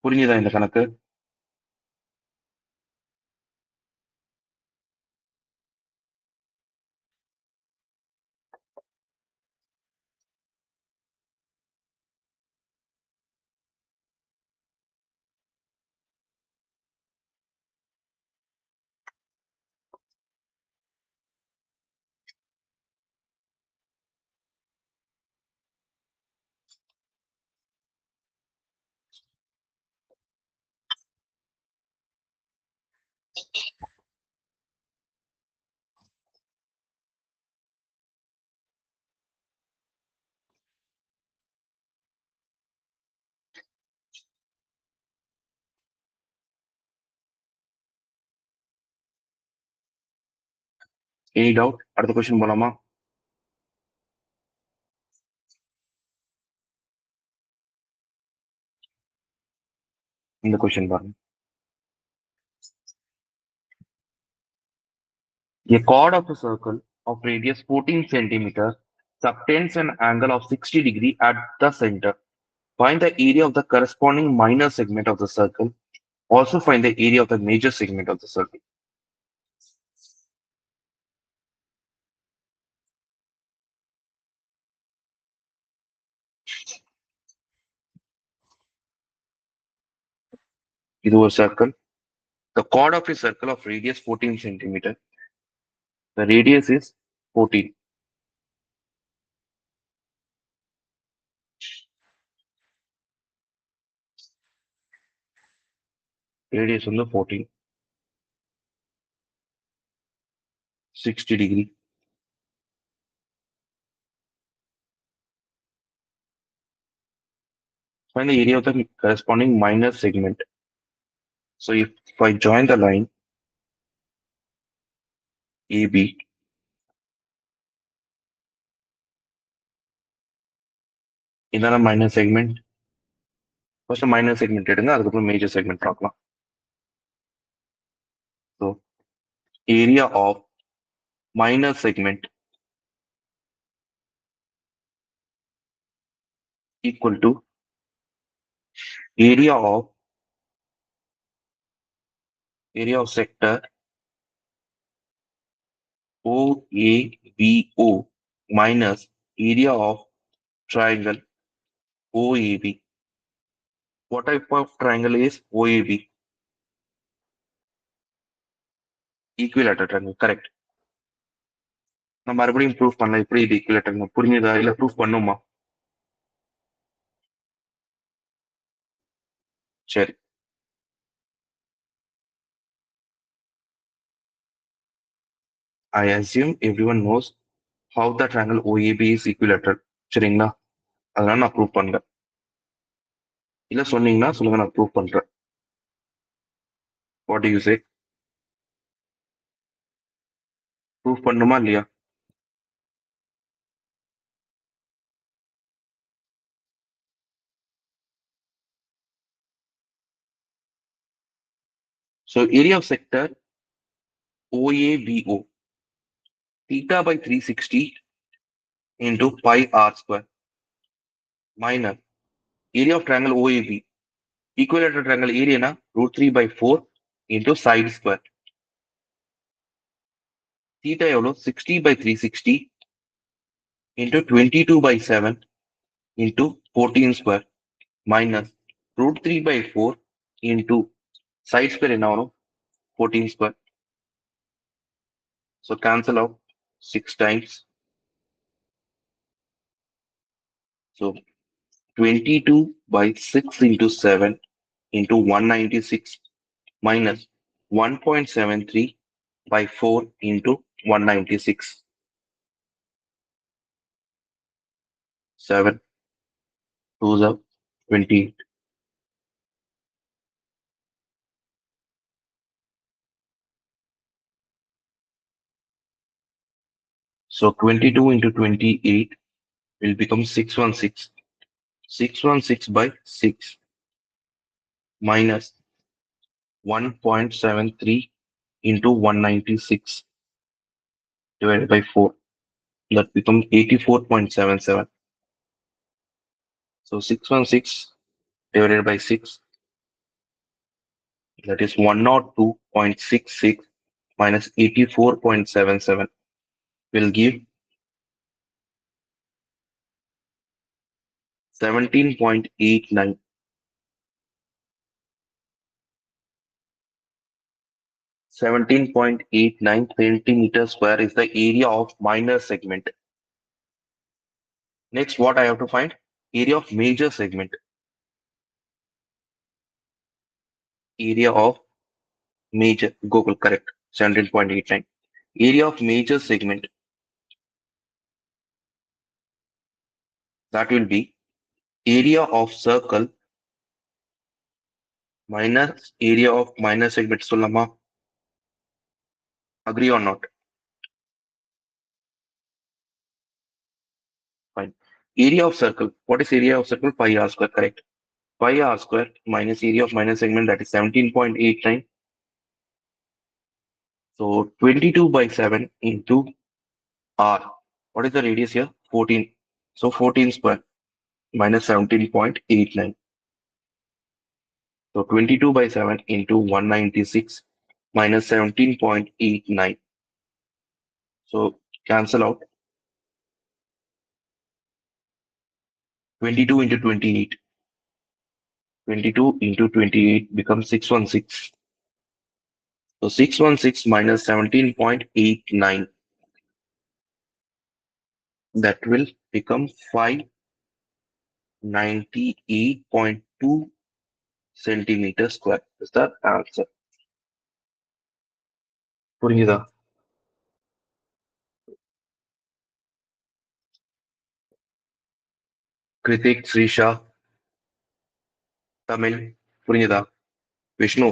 புரிஞ்சுதா இந்த கணக்கு? Any doubt? அடுத்த question போலாமா? இந்த question பாருங்க. A chord of a circle of radius 14 centimeters subtends an angle of 60 degree at the center. Find the area of the corresponding minor segment of the circle. Also find the area of the major segment of the circle. இது ஒரு circle. The chord of a circle of radius 14 centimeter. The radius is 14. Radius வந்து 14. 60 degree. Find the area of the corresponding minor segment. So if I join the line AB, இதான minor segment. First minor segment எடுங்க, அதுக்கப்புறம் major segment பார்க்கலாம். So area of minor segment equal to area of sector OABO minus area of triangle OAB. What type of triangle is OAB? Equilateral triangle, correct. நம்ம மறுபடியும் proof பண்ணலாம் எப்படி இது equilateral புரிஞ்சுதா இல்ல ப்ரூஃப் பண்ணுமா? சரி. I assume everyone knows how the triangle OAB is equilateral. சரிங்களா? அதனால நான் ப்ரூஃப் பண்ணல. இல்ல சொன்னீங்கன்னா சொல்லுங்க, நான் ப்ரூஃப் பண்றேன். What do you say? Proof பண்ணுமா இல்லையா? So area of sector OABO, theta by 360 into pi r square minus area of triangle OAB. Equilateral triangle area na √3 by 4 into side square. Theta எவ்வளோ 60 by 360 into 22 by 7 into 14 square minus √3 by 4 into side square என்ன வரும் 14 square. So cancel out. 6 times. So 22 by 6 into 7 into 196 minus 1.73 by 4 into 196. 7 2s are 28. So 22 into 28 will become 616. 616 by 6 minus 1.73 into 196 divided by 4. That becomes 84.77. So 616 divided by 6, that is 102.66 minus 84.77 will give 17.89. 17.89 centimeter square is the area of minor segment. Next, what I have to find? Area of major segment. Area of major, Google correct, 17.89. Area of major segment, that will be area of circle minus area of minor segment. Solama, agree or not? Fine. Area of circle. What is area of circle? Pi r square, correct. Pi r square minus area of minor segment, that is 17.89. So 22 by 7 into r. What is the radius here? 14. So 14 square minus 17.89. So 22 by 7 into 196 minus 17.89. So cancel out. 22 into 28. 22 into 28 becomes 616. So 616 minus 17.89. That will become 598.2 centimeter square. Is that answer? புரிஞ்சுதா? Kritik, Srisha, Tamil, புரிஞ்சுதா? Vishnu,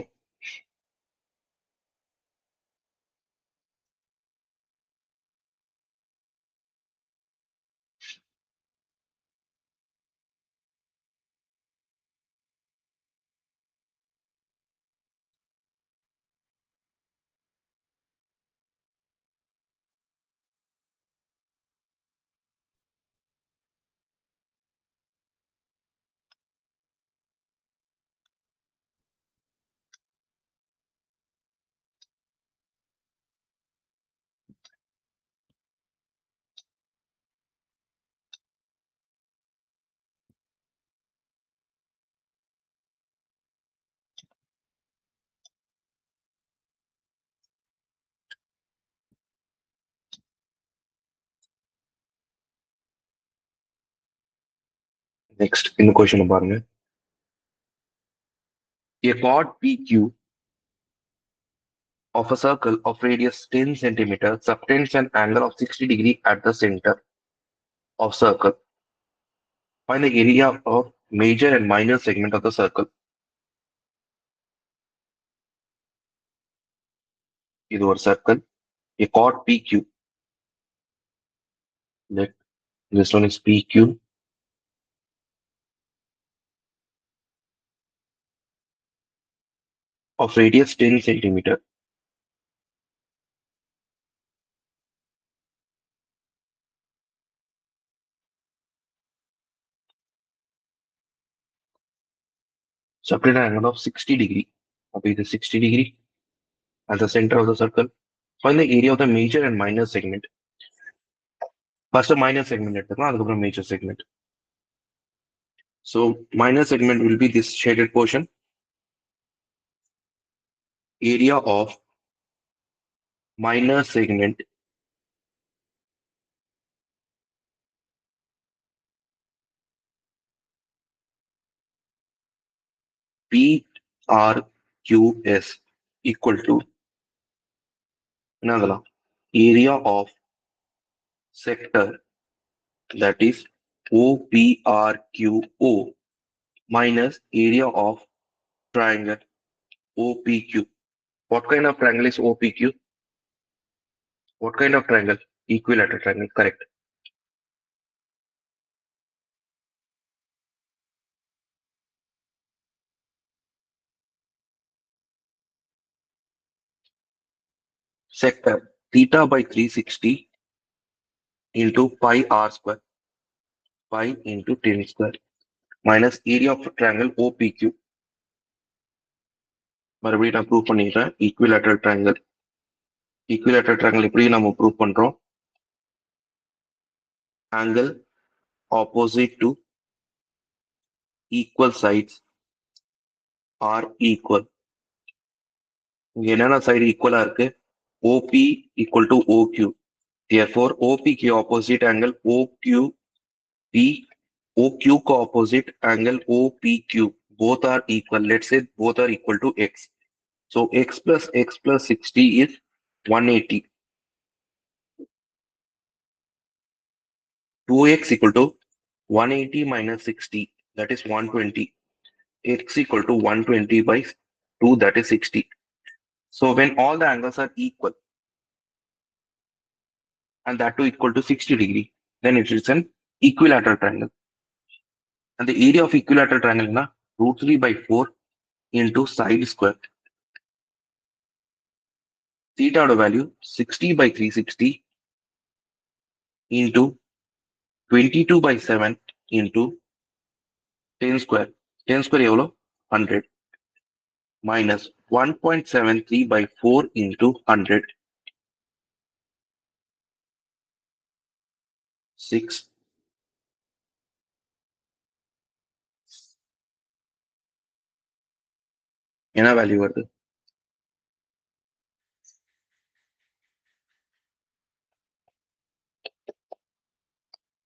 next in the question பாருங்க. A chord PQ of a circle of radius 10 centimeter subtends an angle of 60 degree at the center of circle. Find the area of major and minor segment of the circle. இது ஒரு circle. A chord PQ. Let this one is PQ. Of radius 10 centimeter. Subtend an angle of 60 degree. Okay, the 60 degree at the center of the circle. Find the area of the major and minor segment. First, a minor segment எடுத்துக்கலாம் அதுக்கப்புறம் major segment. So minor segment will be this shaded portion. Area of minor segment PRQS equal to என்னதுலாம் area of sector, that is OPRQO, minus area of triangle OPQ. What kind of triangle is OPQ? What kind of triangle? Equilateral triangle, correct. Sector theta by 360 into pi r square, pi into 10 square, minus area of triangle OPQ. மறுபடியும் நான் prove பண்ணிடுறேன். ஈக்குவிலேட்டரல் triangle எப்படி நம்ம prove பண்றோம்? angle opposite to equal sides are equal. இங்க என்னென்ன side ஈக்குவலா இருக்கு? OP equal to OQ. Therefore, OPQ opposite angle OQP, OQ को opposite angle OPQ. Both are equal. Let's say both are equal to X. So X plus 60 is 180. 2X equal to 180 minus 60, that is 120. X equal to 120 by 2, that is 60. So when all the angles are equal, and that too equal to 60 degree, then it is an equilateral triangle. And the area of equilateral triangle is root 3 by 4 into side square. Theta value 60 by 360 into 22 by 7 into 10 square. 10 square எவ்வளோ? 100 minus 1.73 by 4 into 100. 6. என்ன value வருது?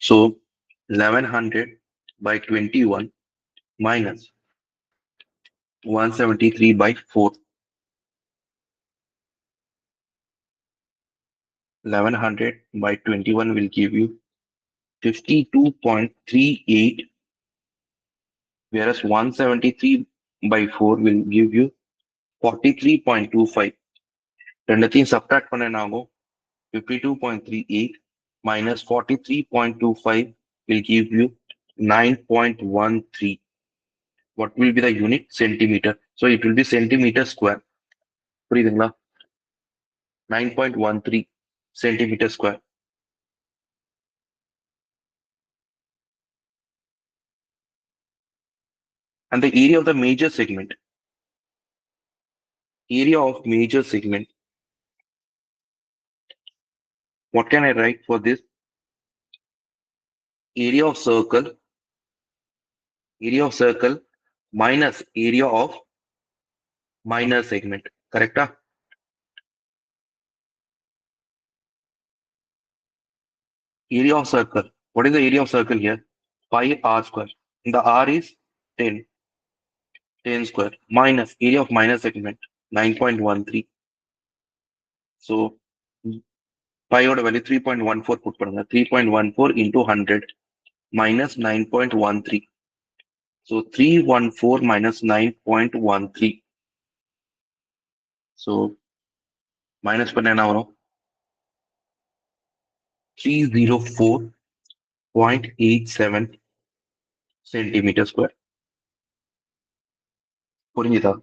So 1100 by 21 minus 173 by 4. 1100 by 21 will give you 52.38, whereas 173 by 4 will give you 43.25. ரெண்டத்தையும் subtract பண்ண என்ன ஆகும்? 52.38 minus 43.25 will give you 9.13. What will be the unit? Centimeter. So it will be centimeter square. புரியுதுங்களா? 9.13 centimeter square. And the area of the major segment. Area of major segment. What can I write for this? Area of circle minus area of minor segment. Correct? Area of circle. What is the area of circle here? Pi r square. The r is 10. 10 square minus area of minor segment 9.13. So pi oda value 3.14 put பண்ணுங்க. 3.14 into 100 minus 9.13. So 314 minus 9.13. So minus பண்ண என்ன வரும்? 304.87 centimeter square. புரிஞ்சுதா?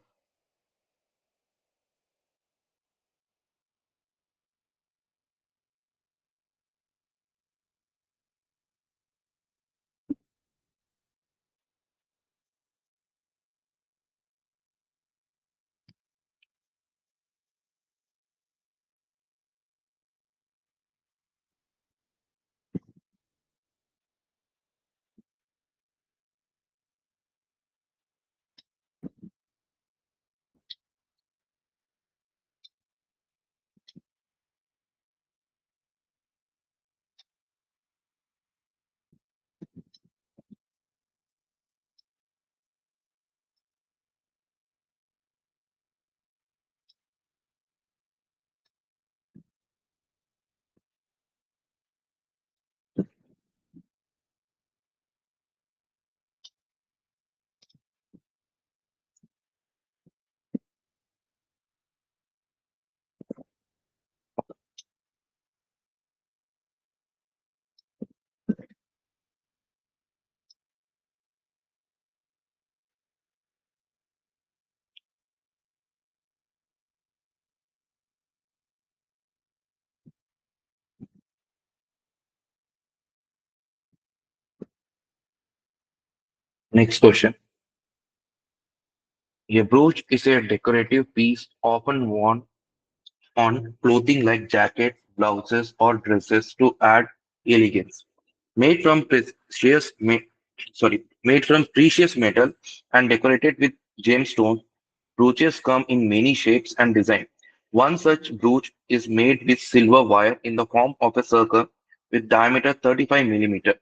Next question. A brooch is a decorative piece often worn on clothing like jackets, blouses, or dresses to add elegance. Made from made from precious metal and decorated with gemstones, brooches come in many shapes and designs. One such brooch is made with silver wire in the form of a circle with diameter 35 millimeter.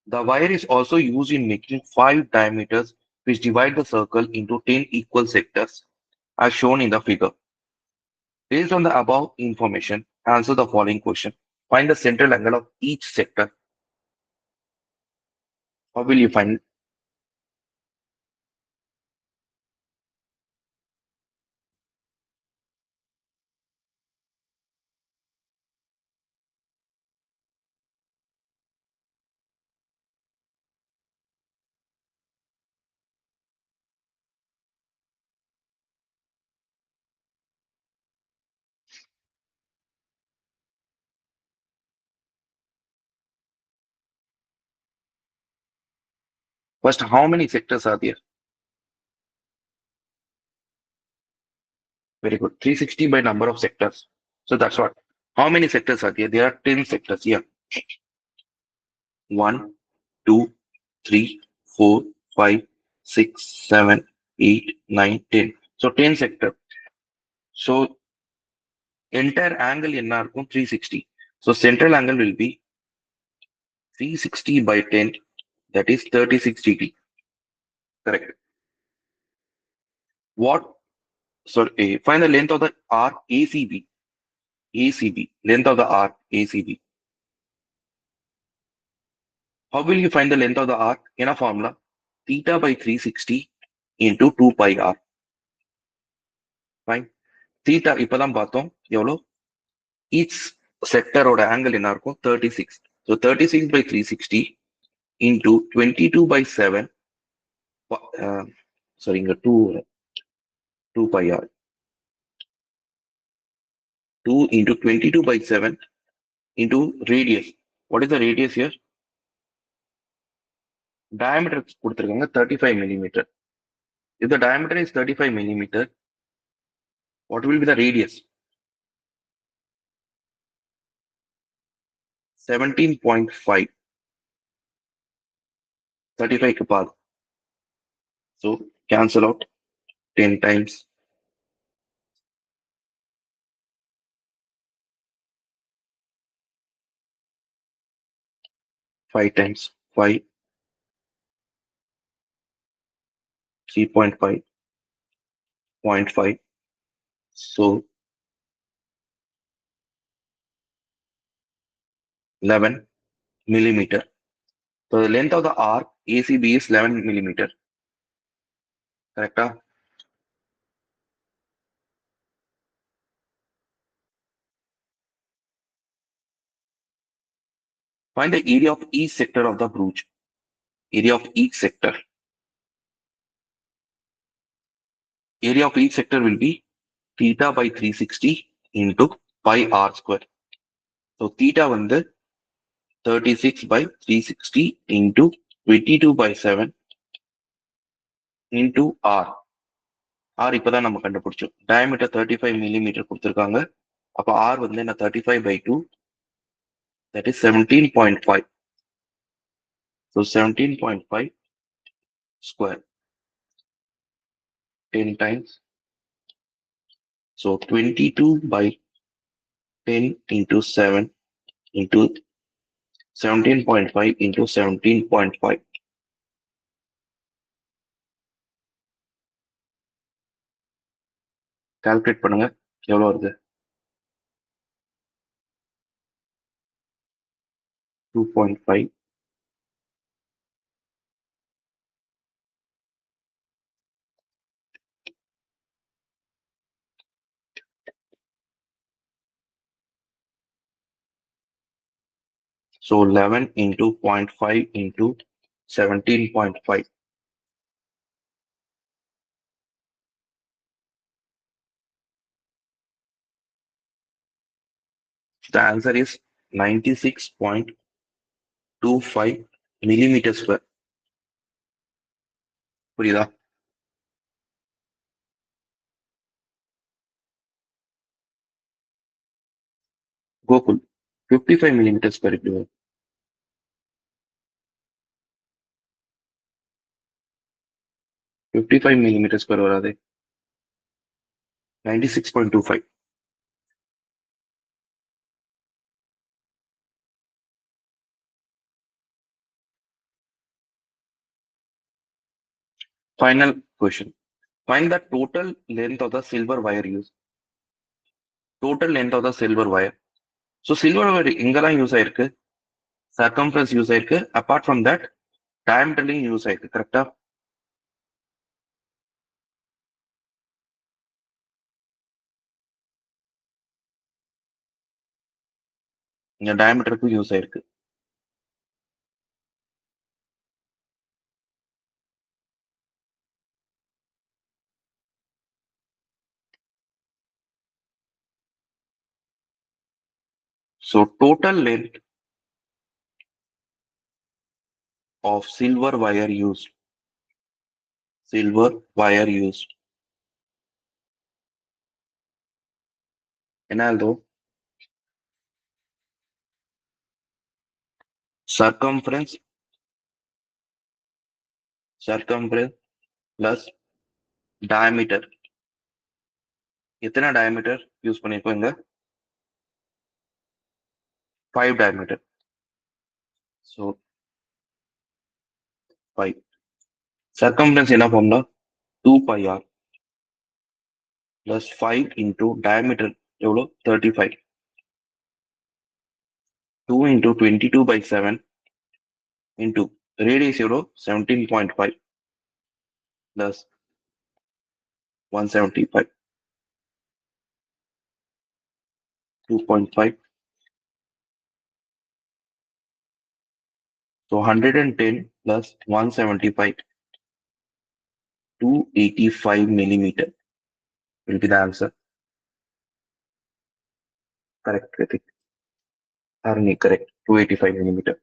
The wire is also used in making five diameters which divide the circle into 10 equal sectors, as shown in the figure. Based on the above information, answer the following question. Find the central angle of each sector. How will you find? First, how many sectors are there? Very good. 360 by number of sectors. So that's what. How many sectors are there? There are 10 sectors here. 1, 2, 3, 4, 5, 6, 7, 8, 9, 10. So 10 sector. So entire angle என்ன இருக்கும் 360. So central angle will be 360 by 10, that is 36 degree. Correct. What? Sorry, find the length of the arc ACB. ACB. Length of the arc ACB. How will you find the length of the arc? In a formula, theta by 360 into 2 pi r. Fine. Theta இப்பதான் பார்த்தோம் எவ்வளோ each sector ஓட angle என்ன இருக்கும் 36. So 36 by 360 into 22 by 7. Sorry, இங்க 2 pi r. 2 into 22 by 7 into radius. What is the radius here? Diameter கொடுத்திருக்காங்க 35 millimeter. If the diameter is 35 millimeter, what will be the radius? 17.5. 35 க்கு பாதி. So cancel out 10 times. Five times 5, 3.5, 0.5. So 11 millimeter. So the length of the arc ACB is 11 millimeter. Correct? Find the area of each sector of the brooch. Area of each sector. Area of each sector will be theta by 360 into pi r square. So theta வந்து 36 by 360 into 22 by 7 into r. r இப்பதான் நம்ம கண்டுபிடிச்சோம். Diameter 35 millimeter கொடுத்திருக்காங்க. அப்ப r வந்து என்ன 35 by 2, that is 17.5. So 17.5 square 10 times. So 22 by 10 into 7 into 17.5 into 17.5. Calculate பண்ணுங்க எவ்வளவு வருது 2.5 so 11 into 0.5 into 17.5. The answer is 96.25 millimeters square. புரியுதா? கோகுல் 55 millimeters per இப்படி வரும். 55 millimeters per வராது. 96.25. Final question. Find the total length of the silver wire used. Total length of the silver wire. So silver wire எங்கெல்லாம் use ஆயிருக்கு? Circumference use ஆயிருக்கு. Apart from that, diameterலையும் use ஆயிருக்கு. கரெக்டா? இங்க diameterக்கும் use ஆயிருக்கு. So total length of silver wire used. Silver wire used. என்ன எழுதும்? Circumference plus diameter. எத்தனை diameter யூஸ் பண்ணிருக்கோம் இங்க? 5 diameter. So 5. Circumference என்ன formula? 2 pi r plus 5 into diameter எவ்வளோ? 35. 2 into 22 by 7 into radius எவ்வளோ? 17.5 plus 175. 2.5. So 110 plus 175. 285 millimeter will be the answer. Correct, Kritik. Arni, correct. 285 millimeter.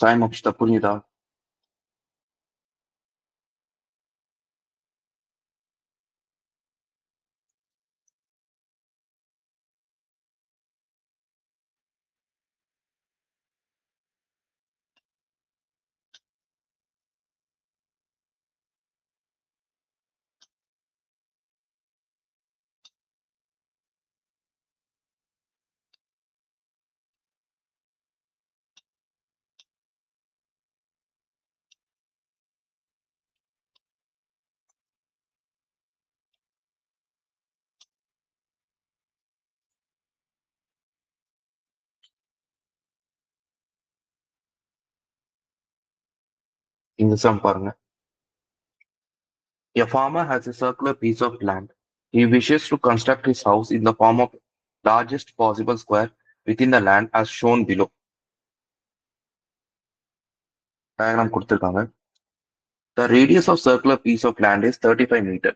Sai Mokshita புரியுதா? இந்த sum பாருங்க. A farmer has a circular piece of land. He wishes to construct his house in the form of largest possible square within the land as shown below. Diagram கொடுத்திருக்காங்க. The radius of circular piece of land is 35 meter.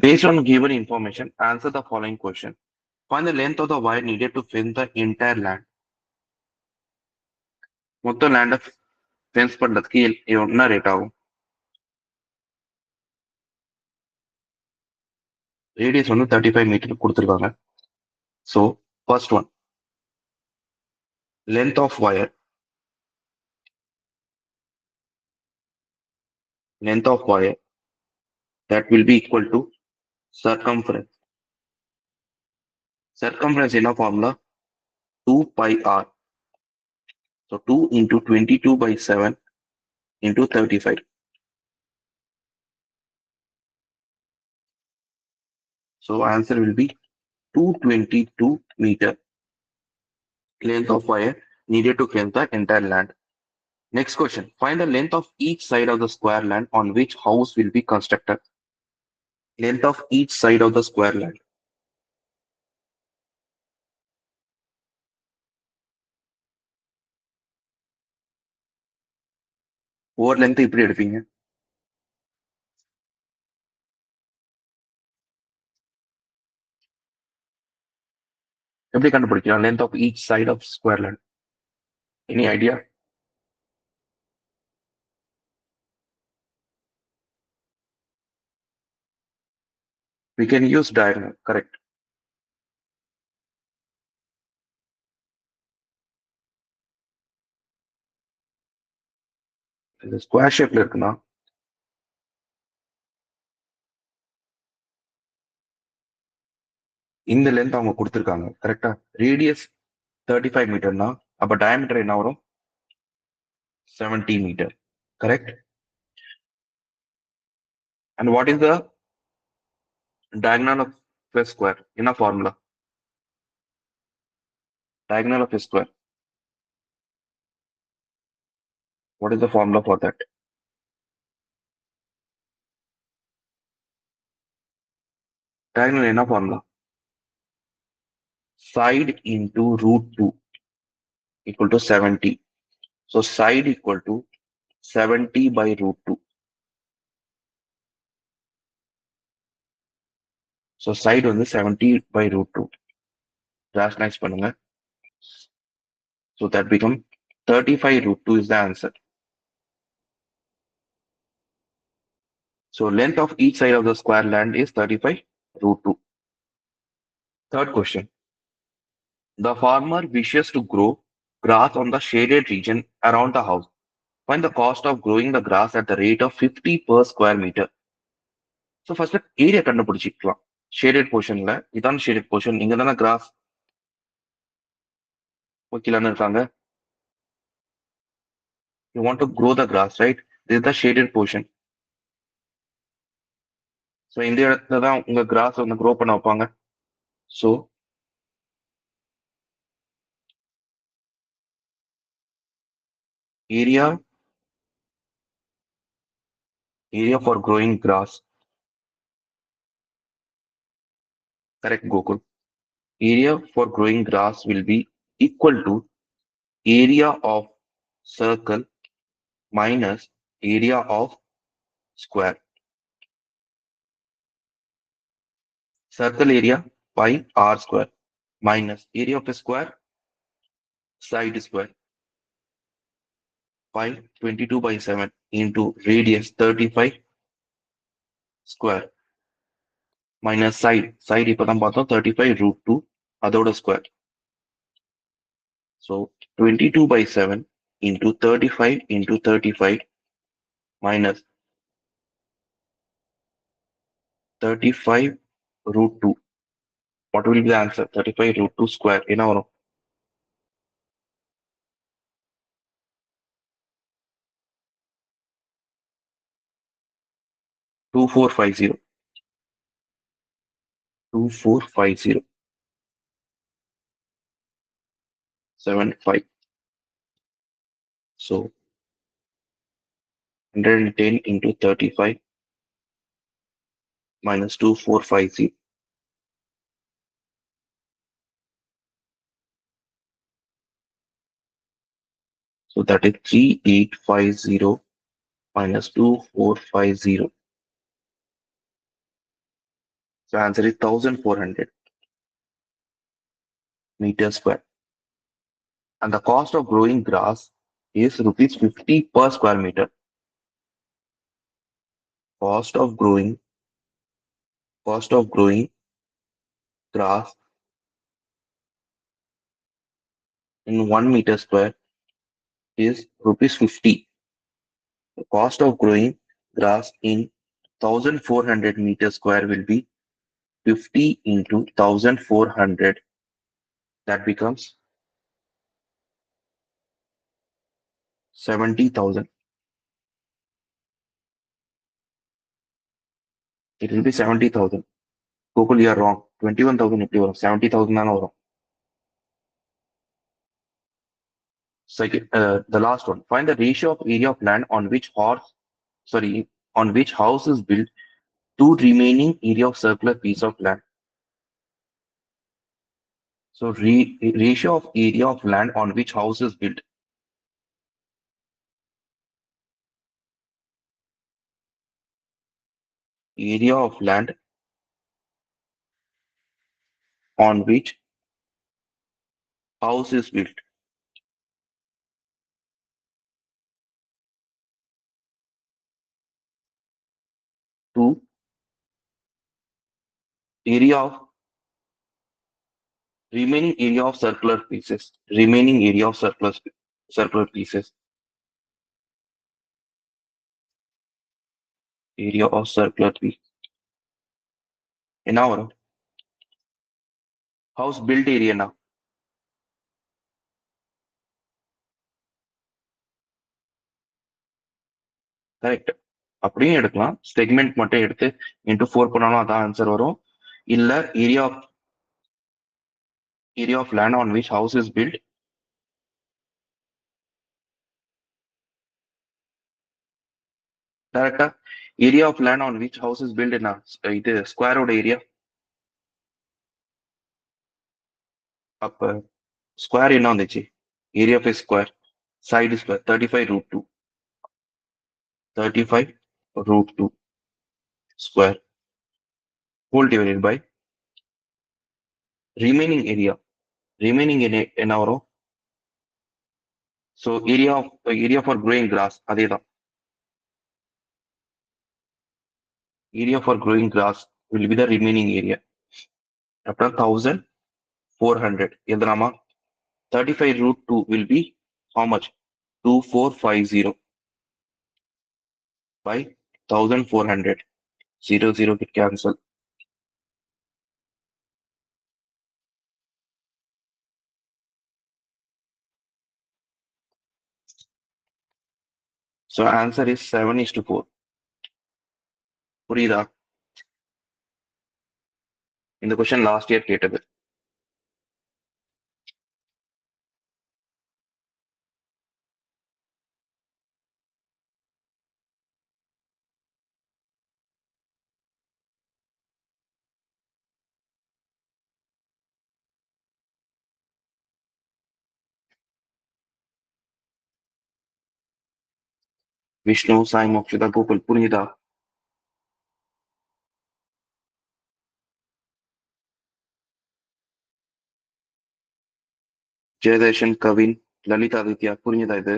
Based on given information, answer the following question. Find the length of the wire needed to fence the entire land. மொத்த லேண்டை fence பண்றதுக்கு என்ன rate ஆகும்? Radius வந்து 35 metre கொடுத்துருக்காங்க. So first one length of wire that will be equal to circumference. Circumference in a formula 2 pi r. So 2 into 22 by 7 into 35. So answer will be 222 meter length of wire needed to cleanse the entire land. Next question. Find the length of each side of the square land on which house will be constructed. Length of each side of the square land. Over length இப்படி எடுப்பீங்க. எப்படி கண்டுபிடிக்கலாம் length of each side of square land? Any idea? We can use diagonal, correct. இந்த square ஷேப்ல இருக்குன்னா இந்த length அவங்க கொடுத்துருக்காங்க கரெக்டா. ரேடியஸ் 35 மீட்டர்னா அப்ப டயமீட்டர் என்ன வரும் 70 metre, correct. And what is the diagonal of a square? என்ன formula? Diagonal of a square. What is the formula for that? Diagonal என்ன formula? Side into root 2 equal to 70. So side equal to 70 by root 2. So side வந்து 70 by root 2. Rationalize பண்ணுங்க. So that become 35 root 2 is the answer. So length of each side of the square land is 35 root 2. Third question. The farmer wishes to grow grass on the shaded region around the house. Find the cost of growing the grass at the rate of 50 per square meter. So first area கண்டுபிடிச்சிக்கலாம். Shaded portionல இதான் shaded portion. இங்க தான grass வைக்கலாம்னு இருக்காங்க. You want to grow the grass, right? This is the shaded portion. So இந்த இடத்துல தான் உங்க grass வந்து grow பண்ண வைப்பாங்க. So area for growing grass. Correct, Gokul. Area for growing grass will be equal to area of circle minus area of square. Circle area by r square minus area of a square side square by 22 by 7 into radius 35 square minus side இப்பதான் பார்த்தோம் 35 root 2 அதோட square. So 22 by 7 into 35 into 35 minus 35 root 2. What will be the answer? 35 root 2 square என்ன வரும்? 2450. 2450. 75. So 110 into 35 minus 2450. So that is 3850 minus 2450. So answer is 1400 meters square. And the cost of growing grass is rupees 50 per square meter. Cost of growing grass in 1 meter square is rupees 50. The cost of growing grass in 1400 meter square will be 50 into 1400. That becomes 70,000. It will be 70,000. Google, you are wrong. 21,000 எப்படி வரும்? 70,000 தானே வரும். Second, the last one. Find the ratio of area of land on which house is built to remaining area of circular piece of land. So ratio of area of land on which house is built. Area of land on which house is built. To area of remaining area of circular pieces. Remaining area of circular pieces. Area of circular piece. In our house built area now. Correct. அப்படியும் எடுக்கலாம். Segment மட்டும் எடுத்து into 4 பண்ணாலும் அதான் answer வரும். இல்ல area of land on which house is built. கரெக்டா? Area of land on which house is built என்ன இது ஸ்கொயரோட ஏரியா. அப்ப ஸ்கொயர் என்ன வந்துச்சு? Area of square side square 35 √2. 35 √2 square whole divided by remaining area. Remaining என்ன வரும்? So area for growing grass அதே தான். Area for growing grass will be the remaining area. After 1400, எதுனாமா 35 √2 will be how much? 2450 by 1400. 0 get cancel. So answer is 7:4. புரியுதா? இந்த question last year கேட்டது. விஷ்ணு, சாய், மோக்ஷிதா, கோகுல் புரியுதா? ஜெயதேஷன், கவின், லலிதா, ஆதித்யா புரியுதா இது?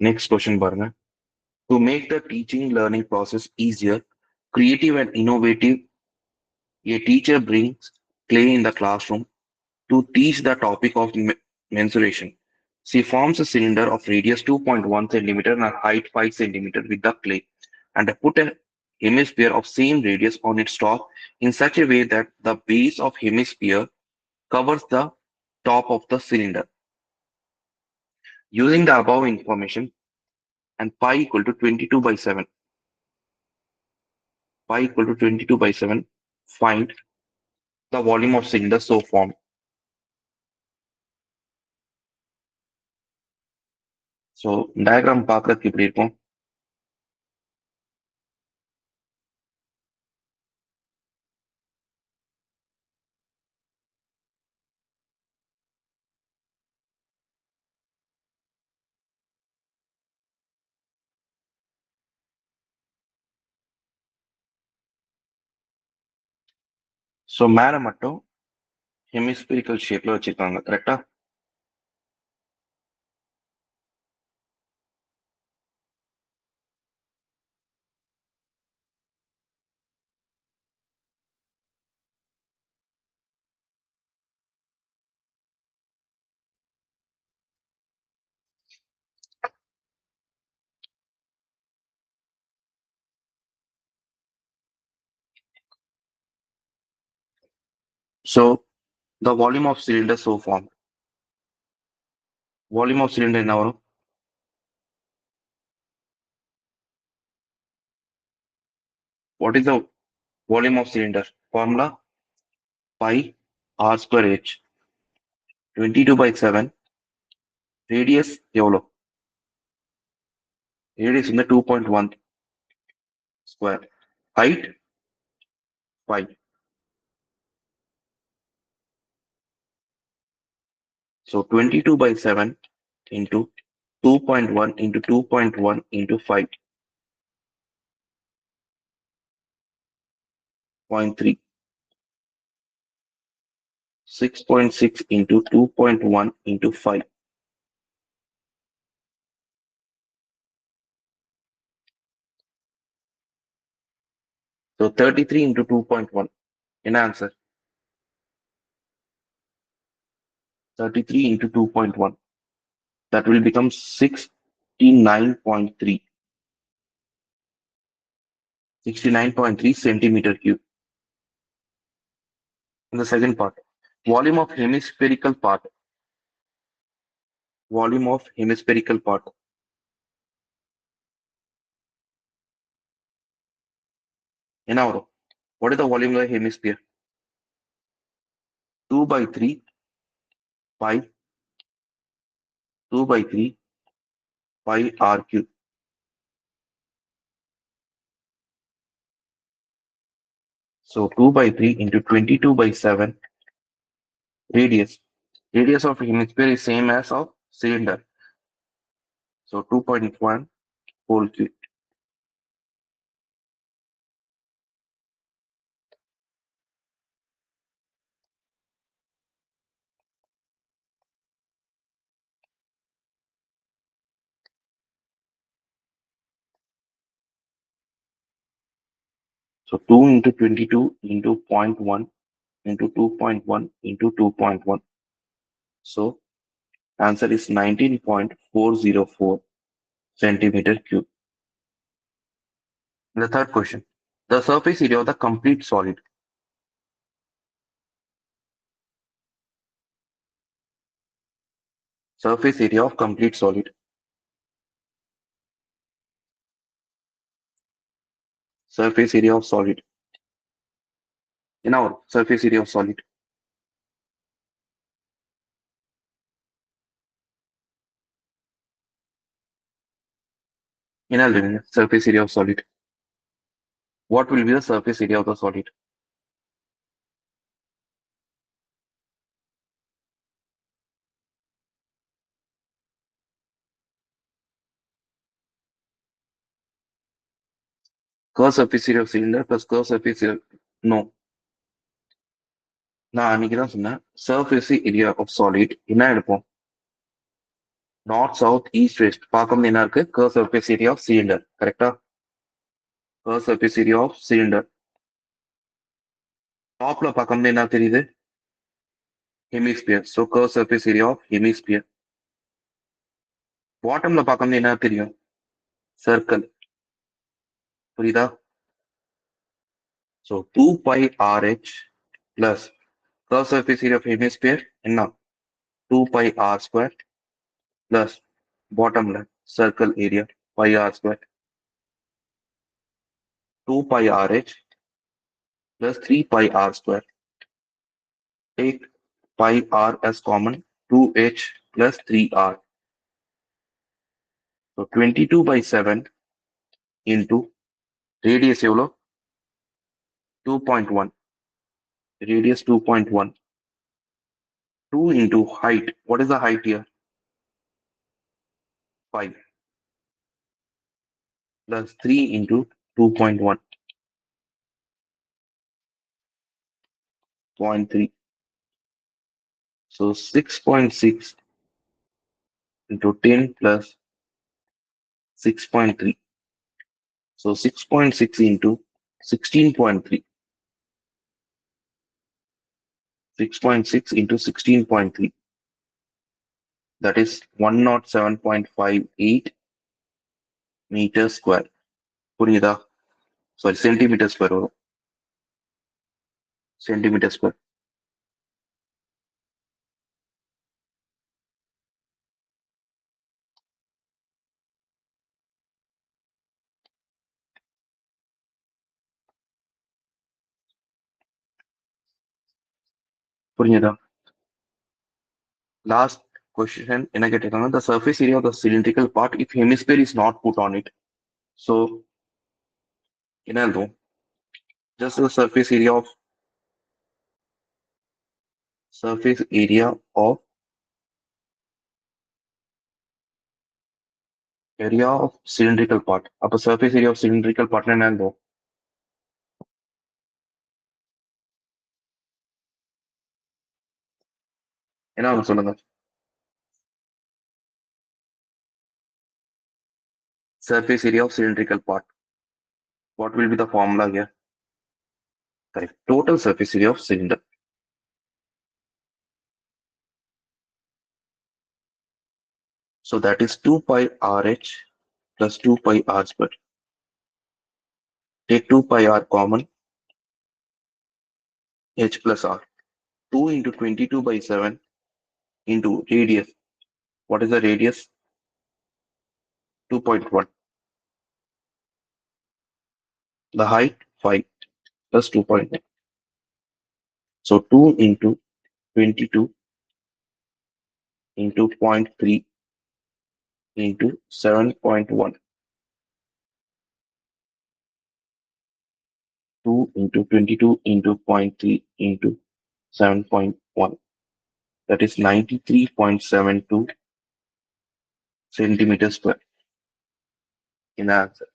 நெக்ஸ்ட் கொஸ்டின் பாருங்க. To make the teaching learning process easier, creative and innovative, a teacher brings clay in the classroom to teach the topic of mensuration. She forms a cylinder of radius 2.1 centimeter and height 5 centimeter with the clay and put a hemisphere of same radius on its top in such a way that the base of hemisphere covers the top of the cylinder. Using the above information and pi equal to 22 by 7, pi equal to 22 by 7, find the volume of cylinder so formed. So diagram பார்க்கறதுக்கு இப்படி இருக்கும். So மேல மட்டும் hemispherical shapeல வச்சிருக்காங்க கரெக்டா? So the volume of cylinder so formed. Volume of cylinder என்ன வரும்? What is the volume of cylinder? Formula pi r square h. 22 by 7. Radius எவ்வளோ? Radius வந்து 2.1 square. Height 5. So 22 by 7 into 2.1 into 2.1 into 5.3. 6.6 into 2.1 into 5. So 33 into 2.1. In answer. 33 into 2.1. That will become 69.3. 69.3 centimeter cube. In the second part, volume of hemispherical part. Volume of hemispherical part. In our, what is the volume of the hemisphere? 2 by 3 pi 2 by 3 pi r cube. So 2 by 3 into 22 by 7 radius. Radius of hemisphere is same as of cylinder. So 2.1 whole cube. So 2 into 22 into 0.1 into 2.1 into 2.1. So answer is 19.404 centimeter cube. The third question, the surface area of the complete solid. Surface area of complete solid. Surface area of solid. In our surface area of solid. In our surface area of solid. What will be the surface area of the solid? Curve surface area of cylinder plus curve surface area. No. நான் அன்னைக்கு தான் சொன்னேன் surface area of solid என்ன எடுப்போம் north south east west பார்க்கும்போது என்ன இருக்கு curve surface area of cylinder கரெக்டா curve surface area of cylinder டாப்ல பார்க்கும்போது என்ன தெரியுது hemisphere so curve surface area of hemisphere பாட்டம்ல பார்க்கும்போது என்ன தெரியும் சர்க்கிள் புரியுதா So 2 pi RH plus cross surface area of hemisphere and now 2 pi R square plus bottom left circle area pi R square 2 pi RH plus 3 pi R square. Take pi R as common 2H plus 3R. So 22 by 7 into radius எவ்வளோ 2.1 radius 2.1 2 into height. What is the height here? 5 plus 3 into 2.1 0.3. So 6.6 into 10 plus 6.3. So 6.6 into 16.3. 6.6 into 16.3. That is 107.58 meters square. புரியுதா? Sorry, centimeter square வரும். Centimeter square. புரியுதா? Last question என்ன கேட்டிருக்காங்க the surface area of the cylindrical part if hemisphere is not put on it. So என்ன எழுதுவோம்? Just the surface area of area of cylindrical part. அப்ப surface area of cylindrical part என்ன எழுதுவோம்? என்ன ஆகும் சொல்லுங்க? Surface area of cylindrical part. What will be the formula here? Correct. Total surface area of cylinder. So that is 2 pi RH plus 2 pi R square. Take 2 pi R common, H plus R. 2 into 22 by 7 into radius. What is the radius? 2.1. The height 5 plus 2.1. So 2 into 22 into 0.3 into 7.1. 2 into 22 into 0.3 into 7.1. That is 93.72 centimeters square in the answer.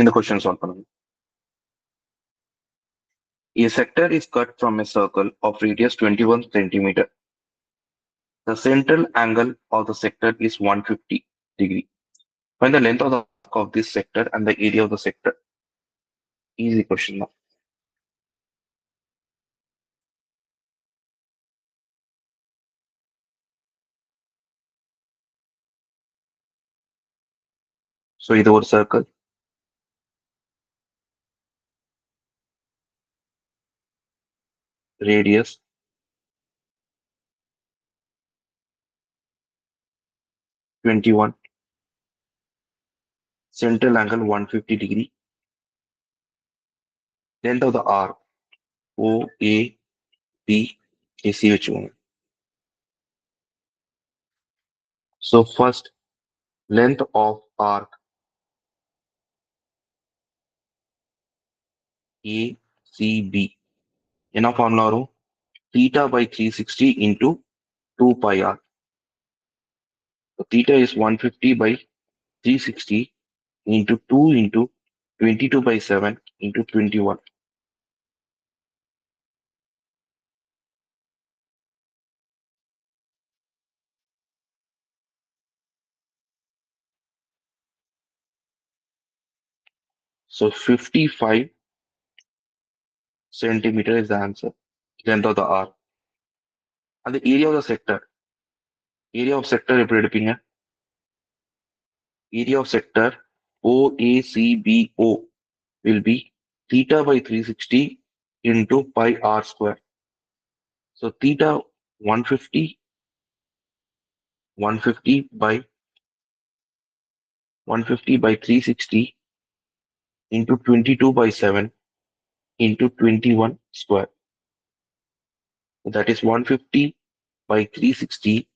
In the question solve பண்ணுங்க. A sector is cut from a circle of radius 21 centimeter. The central angle of the sector is 150 degree. Find the length of the arc of this sector and the area of the sector. Easy question now. So இது ஒரு circle. Radius 21. Central angle 150 degree. Length of the arc O, A, B, AC which one. So first length of arc ACB. என்ன formula வரும்? Theta by 360 into 2 pi r. So theta is 150 by 360 into 2 into 22 by 7 into 21. So 55 centimeter is the answer. Length of the arc. And the area of the sector. Area of sector எப்படி எடுப்பீங்க? Area of sector OACBO will be theta by 360 into pi r square. So theta 150 by 360 into 22 by 7 into 21 square. So that is 150 by 360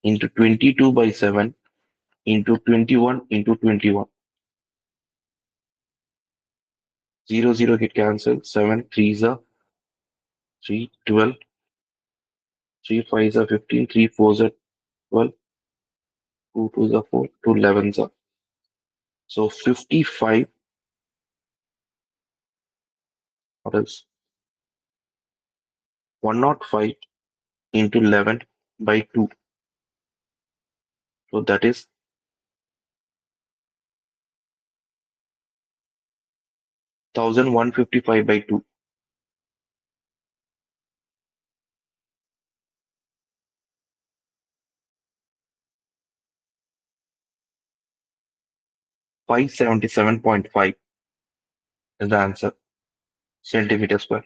into 22 by 7 into 21 into 21. 0 0 get cancelled. 7 3s are 3 12. 3 5s are 15. 3 4s are 12. 2 2s are 4. 2 11s are. So 55 what else? 105 into 11 by 2. So that is 1155 by 2. 577.5 is the answer. Centimeter square.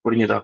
புரியுதா?